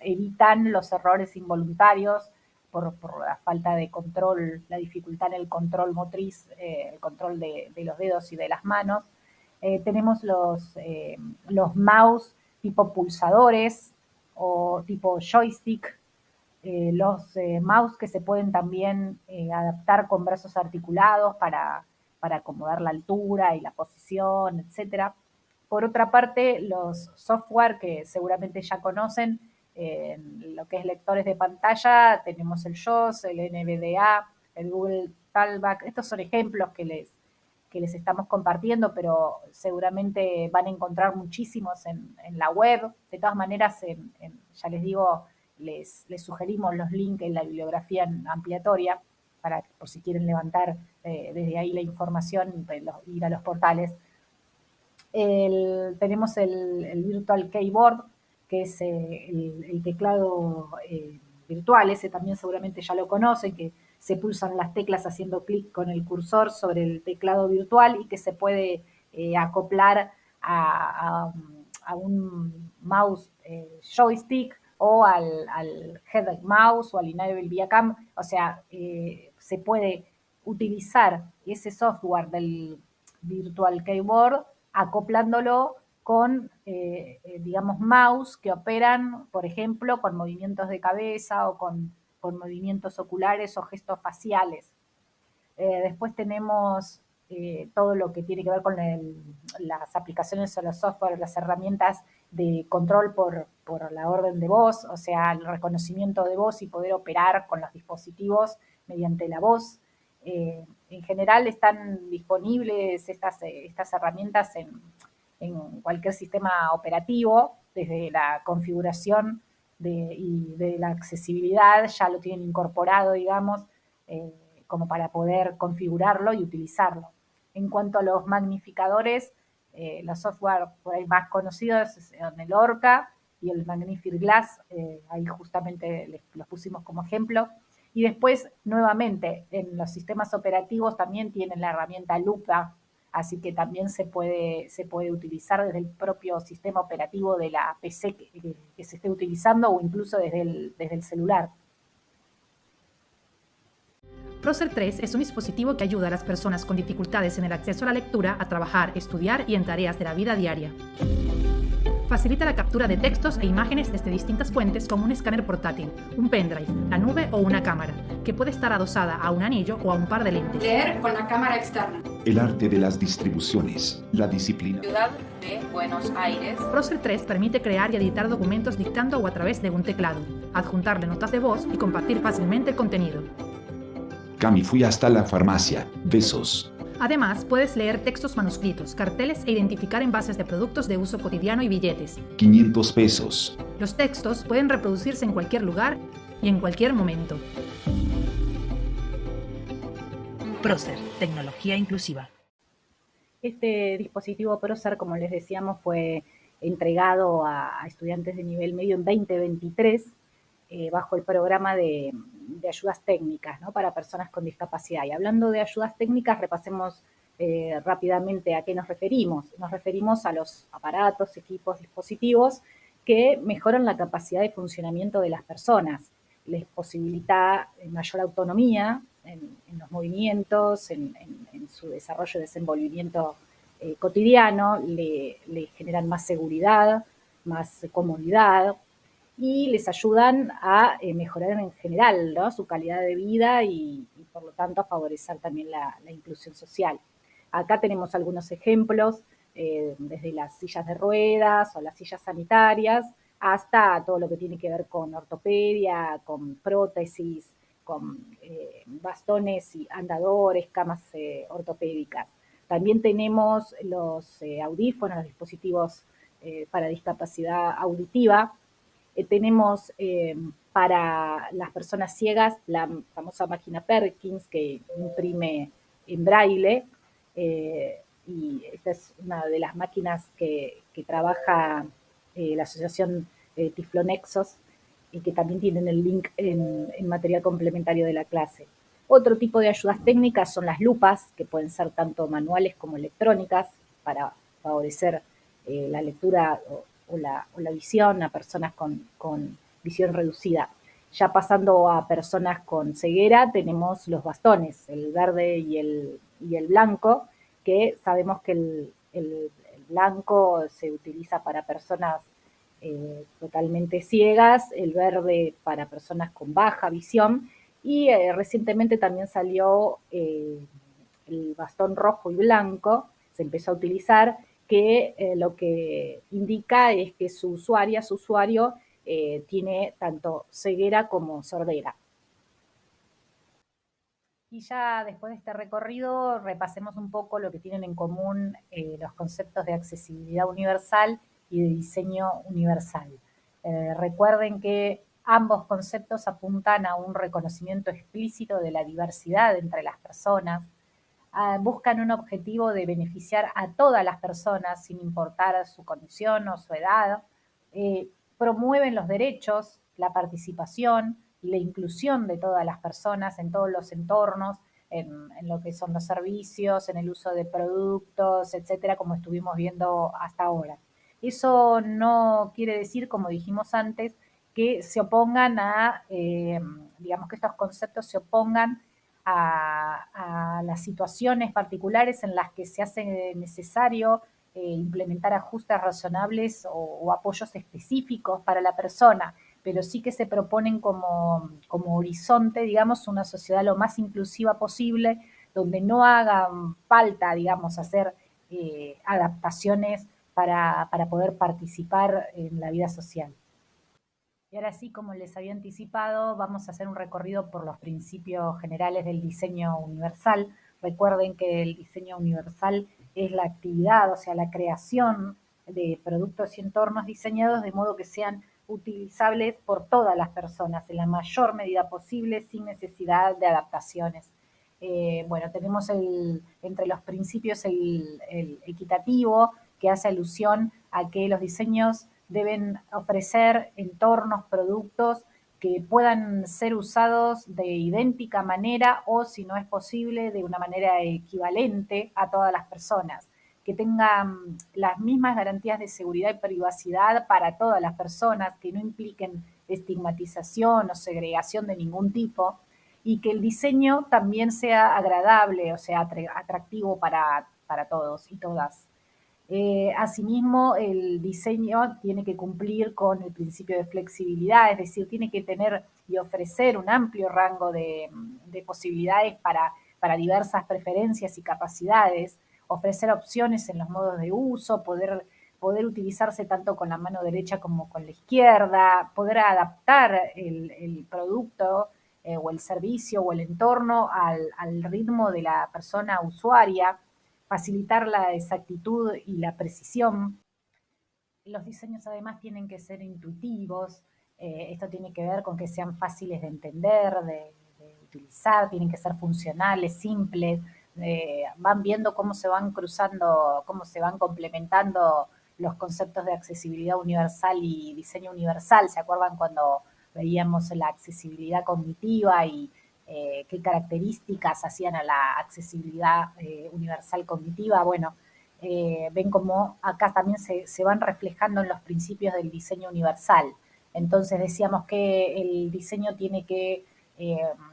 evitan los errores involuntarios por la falta de control, la dificultad en el control motriz, el control de los dedos y de las manos. Tenemos los mouse tipo pulsadores o tipo joystick, los mouse que se pueden también adaptar con brazos articulados para acomodar la altura y la posición, etcétera. Por otra parte, los software que seguramente ya conocen, lo que es lectores de pantalla, tenemos el JAWS, el NVDA, el Google Talkback. Estos son ejemplos que les estamos compartiendo, pero seguramente van a encontrar muchísimos en la web. De todas maneras, ya les digo, les sugerimos los links en la bibliografía ampliatoria para por si quieren levantar desde ahí la información, ir a los portales. Tenemos el Virtual Keyboard, que es el teclado virtual. Ese también seguramente ya lo conocen, que se pulsan las teclas haciendo clic con el cursor sobre el teclado virtual y que se puede acoplar a un mouse joystick o al head mouse o al enable via cam. O sea, se puede utilizar ese software del Virtual Keyboard acoplándolo con, digamos, mouse que operan, por ejemplo, con movimientos de cabeza o con movimientos oculares o gestos faciales. Después tenemos todo lo que tiene que ver con las aplicaciones o los software, las herramientas de control por la orden de voz, o sea, el reconocimiento de voz y poder operar con los dispositivos mediante la voz. En general están disponibles estas herramientas en cualquier sistema operativo, desde la configuración y de la accesibilidad, ya lo tienen incorporado, digamos, como para poder configurarlo y utilizarlo. En cuanto a los magnificadores, los software por ahí más conocidos son el Orca y el Magnific Glass, ahí justamente los pusimos como ejemplo. Y después, nuevamente, en los sistemas operativos también tienen la herramienta Lupa, así que también se puede utilizar desde el propio sistema operativo de la PC que se esté utilizando o incluso desde el celular. Prócer 3 es un dispositivo que ayuda a las personas con dificultades en el acceso a la lectura a trabajar, estudiar y en tareas de la vida diaria. Facilita la captura de textos e imágenes desde distintas fuentes como un escáner portátil, un pendrive, la nube o una cámara, que puede estar adosada a un anillo o a un par de lentes. Leer con la cámara externa. El arte de las distribuciones, la disciplina. Ciudad de Buenos Aires. Prócer 3 permite crear y editar documentos dictando o a través de un teclado, adjuntarle notas de voz y compartir fácilmente el contenido. Cami, fui hasta la farmacia. Besos. Además, puedes leer textos manuscritos, carteles e identificar envases de productos de uso cotidiano y billetes. 500 pesos. Los textos pueden reproducirse en cualquier lugar y en cualquier momento. Prócer, tecnología inclusiva. Este dispositivo Prócer, como les decíamos, fue entregado a estudiantes de nivel medio en 2023 bajo el programa de ayudas técnicas, ¿no?, para personas con discapacidad. Y hablando de ayudas técnicas, repasemos rápidamente a qué nos referimos. Nos referimos a los aparatos, equipos, dispositivos que mejoran la capacidad de funcionamiento de las personas, les posibilita mayor autonomía en los movimientos, en su desarrollo y desenvolvimiento cotidiano, le generan más seguridad, más comodidad y les ayudan a mejorar en general, ¿no?, su calidad de vida y por lo tanto a favorecer también la inclusión social. Acá tenemos algunos ejemplos, desde las sillas de ruedas o las sillas sanitarias hasta todo lo que tiene que ver con ortopedia, con prótesis, con bastones y andadores, camas ortopédicas. También tenemos los audífonos, los dispositivos para discapacidad auditiva. Tenemos para las personas ciegas la famosa máquina Perkins que imprime en braille, y esta es una de las máquinas que trabaja la asociación Tiflonexos y que también tienen el link en material complementario de la clase. Otro tipo de ayudas técnicas son las lupas, que pueden ser tanto manuales como electrónicas para favorecer la lectura o la visión a personas con visión reducida. Ya pasando a personas con ceguera, tenemos los bastones, el verde y el blanco, que sabemos que el blanco se utiliza para personas totalmente ciegas, el verde para personas con baja visión, y recientemente también salió el bastón rojo y blanco, se empezó a utilizar, que lo que indica es que su usuario tiene tanto ceguera como sordera. Y ya después de este recorrido repasemos un poco lo que tienen en común los conceptos de accesibilidad universal y de diseño universal. Recuerden que ambos conceptos apuntan a un reconocimiento explícito de la diversidad entre las personas, buscan un objetivo de beneficiar a todas las personas sin importar su condición o su edad, promueven los derechos, la participación y la inclusión de todas las personas en todos los entornos, en lo que son los servicios, en el uso de productos, etcétera, como estuvimos viendo hasta ahora. Eso no quiere decir, como dijimos antes, que se opongan digamos que estos conceptos se opongan a las situaciones particulares en las que se hace necesario implementar ajustes razonables o apoyos específicos para la persona, pero sí que se proponen como horizonte, digamos, una sociedad lo más inclusiva posible, donde no hagan falta, digamos, hacer adaptaciones para poder participar en la vida social. Y ahora sí, como les había anticipado, vamos a hacer un recorrido por los principios generales del diseño universal. Recuerden que el diseño universal es la actividad, o sea, la creación de productos y entornos diseñados de modo que sean utilizables por todas las personas en la mayor medida posible sin necesidad de adaptaciones. Bueno, tenemos entre los principios el equitativo, que hace alusión a que los diseños deben ofrecer entornos, productos que puedan ser usados de idéntica manera o, si no es posible, de una manera equivalente a todas las personas, que tengan las mismas garantías de seguridad y privacidad para todas las personas, que no impliquen estigmatización o segregación de ningún tipo, y que el diseño también sea agradable, o sea, atractivo para todos y todas. Asimismo, el diseño tiene que cumplir con el principio de flexibilidad, es decir, tiene que tener y ofrecer un amplio rango de posibilidades para diversas preferencias y capacidades, ofrecer opciones en los modos de uso, poder utilizarse tanto con la mano derecha como con la izquierda, poder adaptar el producto o el servicio o el entorno al ritmo de la persona usuaria, facilitar la exactitud y la precisión. Los diseños además tienen que ser intuitivos, esto tiene que ver con que sean fáciles de entender, de utilizar, tienen que ser funcionales, simples, van viendo cómo se van cruzando, cómo se van complementando los conceptos de accesibilidad universal y diseño universal. ¿Se acuerdan cuando veíamos la accesibilidad cognitiva y qué características hacían a la accesibilidad universal cognitiva? Bueno, ven como acá también se van reflejando en los principios del diseño universal. Entonces decíamos que el diseño tiene que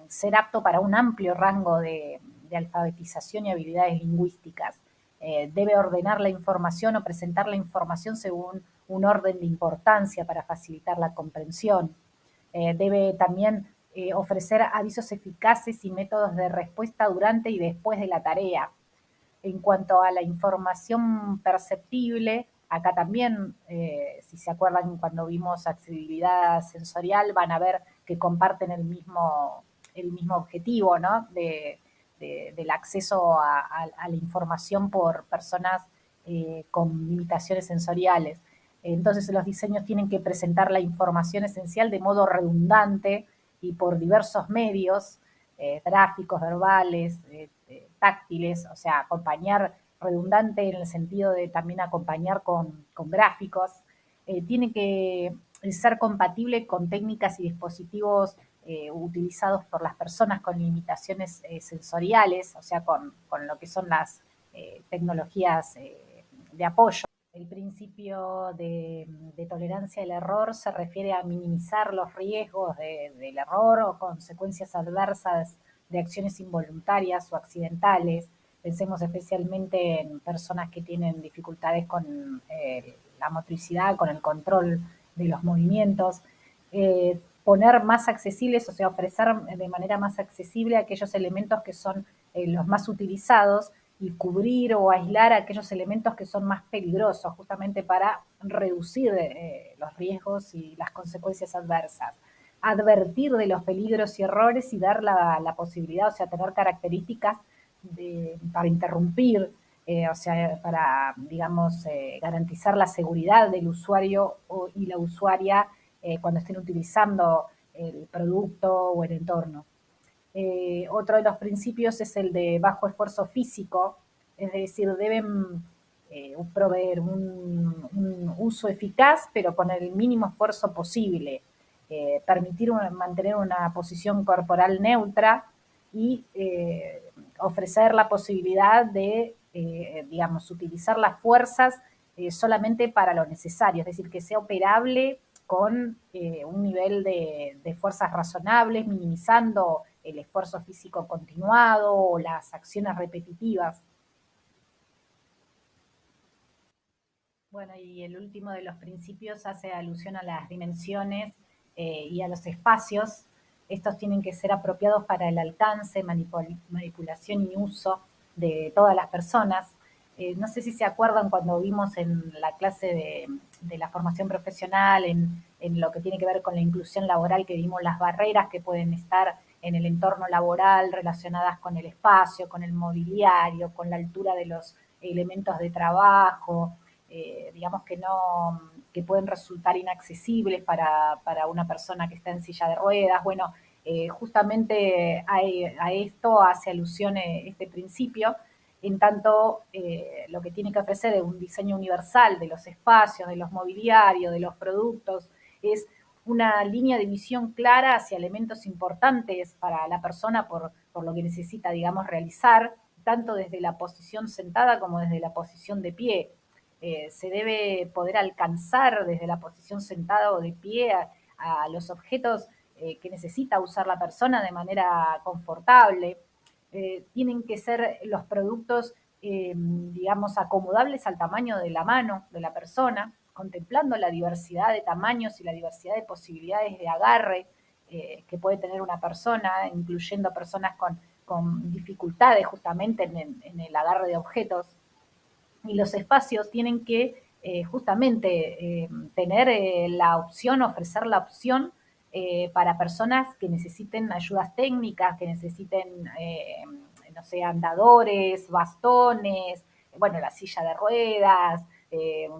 ser apto para un amplio rango de alfabetización y habilidades lingüísticas. Debe ordenar la información o presentar la información según un orden de importancia para facilitar la comprensión. Debe también ofrecer avisos eficaces y métodos de respuesta durante y después de la tarea. En cuanto a la información perceptible, acá también, si se acuerdan cuando vimos accesibilidad sensorial, van a ver que comparten el mismo objetivo, ¿no? Del acceso a la información por personas con limitaciones sensoriales. Entonces los diseños tienen que presentar la información esencial de modo redundante y por diversos medios, gráficos, verbales, táctiles, o sea, acompañar redundante en el sentido de también acompañar con gráficos. Tiene que ser compatible con técnicas y dispositivos utilizados por las personas con limitaciones sensoriales, o sea, con lo que son las tecnologías de apoyo. El principio de tolerancia al error se refiere a minimizar los riesgos del error o consecuencias adversas de acciones involuntarias o accidentales. Pensemos especialmente en personas que tienen dificultades con la motricidad, con el control de los movimientos. Poner más accesibles, o sea, ofrecer de manera más accesible aquellos elementos que son los más utilizados y cubrir o aislar aquellos elementos que son más peligrosos, justamente para reducir los riesgos y las consecuencias adversas. Advertir de los peligros y errores y dar la posibilidad, o sea, tener características para interrumpir, o sea, para, digamos, garantizar la seguridad del usuario y la usuaria cuando estén utilizando el producto o el entorno. Otro de los principios es el de bajo esfuerzo físico, es decir, deben proveer un uso eficaz, pero con el mínimo esfuerzo posible, permitir mantener una posición corporal neutra y ofrecer la posibilidad de, digamos, utilizar las fuerzas solamente para lo necesario, es decir, que sea operable con un nivel de fuerzas razonables, minimizando el esfuerzo físico continuado o las acciones repetitivas. Bueno, y el último de los principios hace alusión a las dimensiones y a los espacios. Estos tienen que ser apropiados para el alcance, manipulación y uso de todas las personas. No sé si se acuerdan cuando vimos en la clase de la formación profesional, en lo que tiene que ver con la inclusión laboral, que vimos las barreras que pueden estar en el entorno laboral relacionadas con el espacio, con el mobiliario, con la altura de los elementos de trabajo, digamos que pueden resultar inaccesibles para una persona que está en silla de ruedas. Bueno, justamente a esto hace alusión este principio, en tanto lo que tiene que ofrecer es un diseño universal de los espacios, de los mobiliarios, de los productos, es una línea de visión clara hacia elementos importantes para la persona por lo que necesita, digamos, realizar, tanto desde la posición sentada como desde la posición de pie. Se debe poder alcanzar desde la posición sentada o de pie a los objetos que necesita usar la persona de manera confortable. Tienen que ser los productos, digamos, acomodables al tamaño de la mano de la persona, contemplando la diversidad de tamaños y la diversidad de posibilidades de agarre que puede tener una persona, incluyendo personas con dificultades justamente en el agarre de objetos. Y los espacios tienen que justamente tener la opción, ofrecer la opción para personas que necesiten ayudas técnicas, que necesiten, no sé, andadores, bastones, bueno, la silla de ruedas,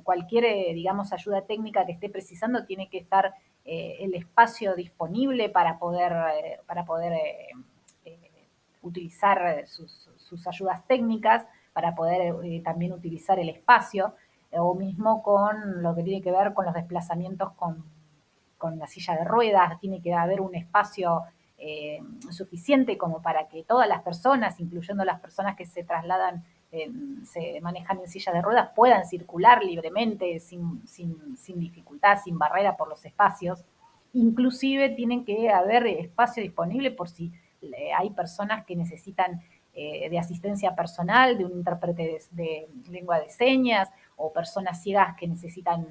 cualquier, digamos, ayuda técnica que esté precisando, tiene que estar el espacio disponible para poder utilizar sus ayudas técnicas, para poder también utilizar el espacio, o mismo con lo que tiene que ver con los desplazamientos con la silla de ruedas, tiene que haber un espacio suficiente como para que todas las personas, incluyendo las personas que se trasladan, se manejan en silla de ruedas, puedan circular libremente, sin dificultad, sin barrera por los espacios. Inclusive tienen que haber espacio disponible por si hay personas que necesitan de asistencia personal, de un intérprete de lengua de señas, o personas ciegas que necesitan,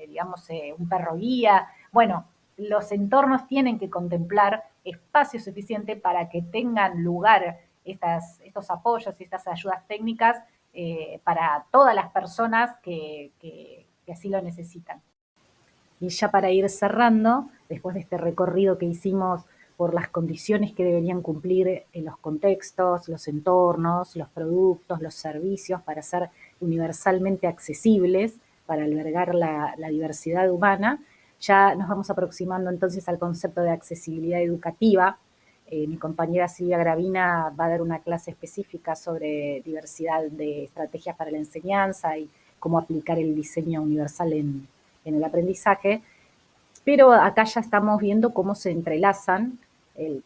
digamos, un perro guía. Bueno, los entornos tienen que contemplar espacio suficiente para que tengan lugar estos apoyos y estas ayudas técnicas para todas las personas que así lo necesitan. Y ya para ir cerrando, después de este recorrido que hicimos por las condiciones que deberían cumplir en los contextos, los entornos, los productos, los servicios para ser universalmente accesibles, para albergar la diversidad humana, ya nos vamos aproximando entonces al concepto de accesibilidad educativa. Mi compañera Silvia Gravina va a dar una clase específica sobre diversidad de estrategias para la enseñanza y cómo aplicar el diseño universal en el aprendizaje, pero acá ya estamos viendo cómo se entrelazan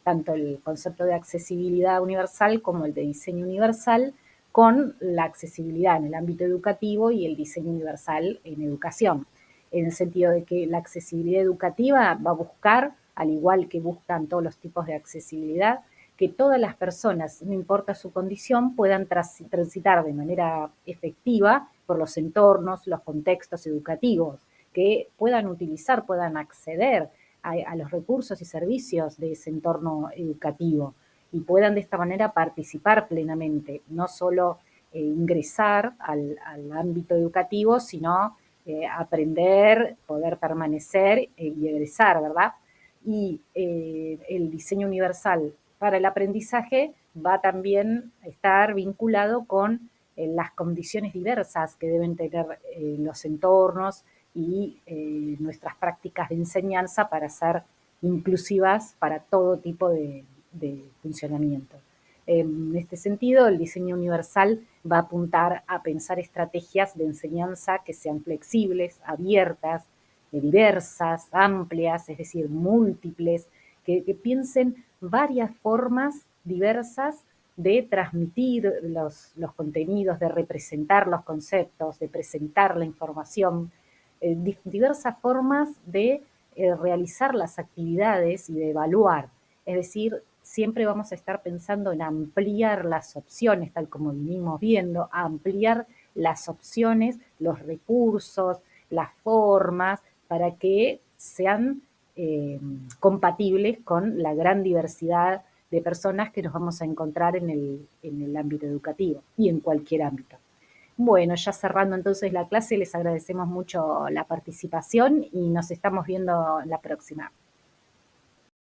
tanto el concepto de accesibilidad universal como el de diseño universal con la accesibilidad en el ámbito educativo y el diseño universal en educación, en el sentido de que la accesibilidad educativa va a buscar, al igual que buscan todos los tipos de accesibilidad, que todas las personas, no importa su condición, puedan transitar de manera efectiva por los entornos, los contextos educativos, que puedan utilizar, puedan acceder a los recursos y servicios de ese entorno educativo y puedan de esta manera participar plenamente, no solo ingresar al ámbito educativo, sino aprender, poder permanecer y egresar, ¿verdad? Y el diseño universal para el aprendizaje va también a estar vinculado con las condiciones diversas que deben tener los entornos y nuestras prácticas de enseñanza para ser inclusivas para todo tipo de funcionamiento. En este sentido, el diseño universal va a apuntar a pensar estrategias de enseñanza que sean flexibles, abiertas, diversas, amplias, es decir, múltiples, que piensen varias formas diversas de transmitir los contenidos, de representar los conceptos, de presentar la información, diversas formas de realizar las actividades y de evaluar. Es decir, siempre vamos a estar pensando en ampliar las opciones, tal como venimos viendo, ampliar las opciones, los recursos, las formas, para que sean compatibles con la gran diversidad de personas que nos vamos a encontrar en el ámbito educativo y en cualquier ámbito. Bueno, ya cerrando entonces la clase, les agradecemos mucho la participación y nos estamos viendo la próxima.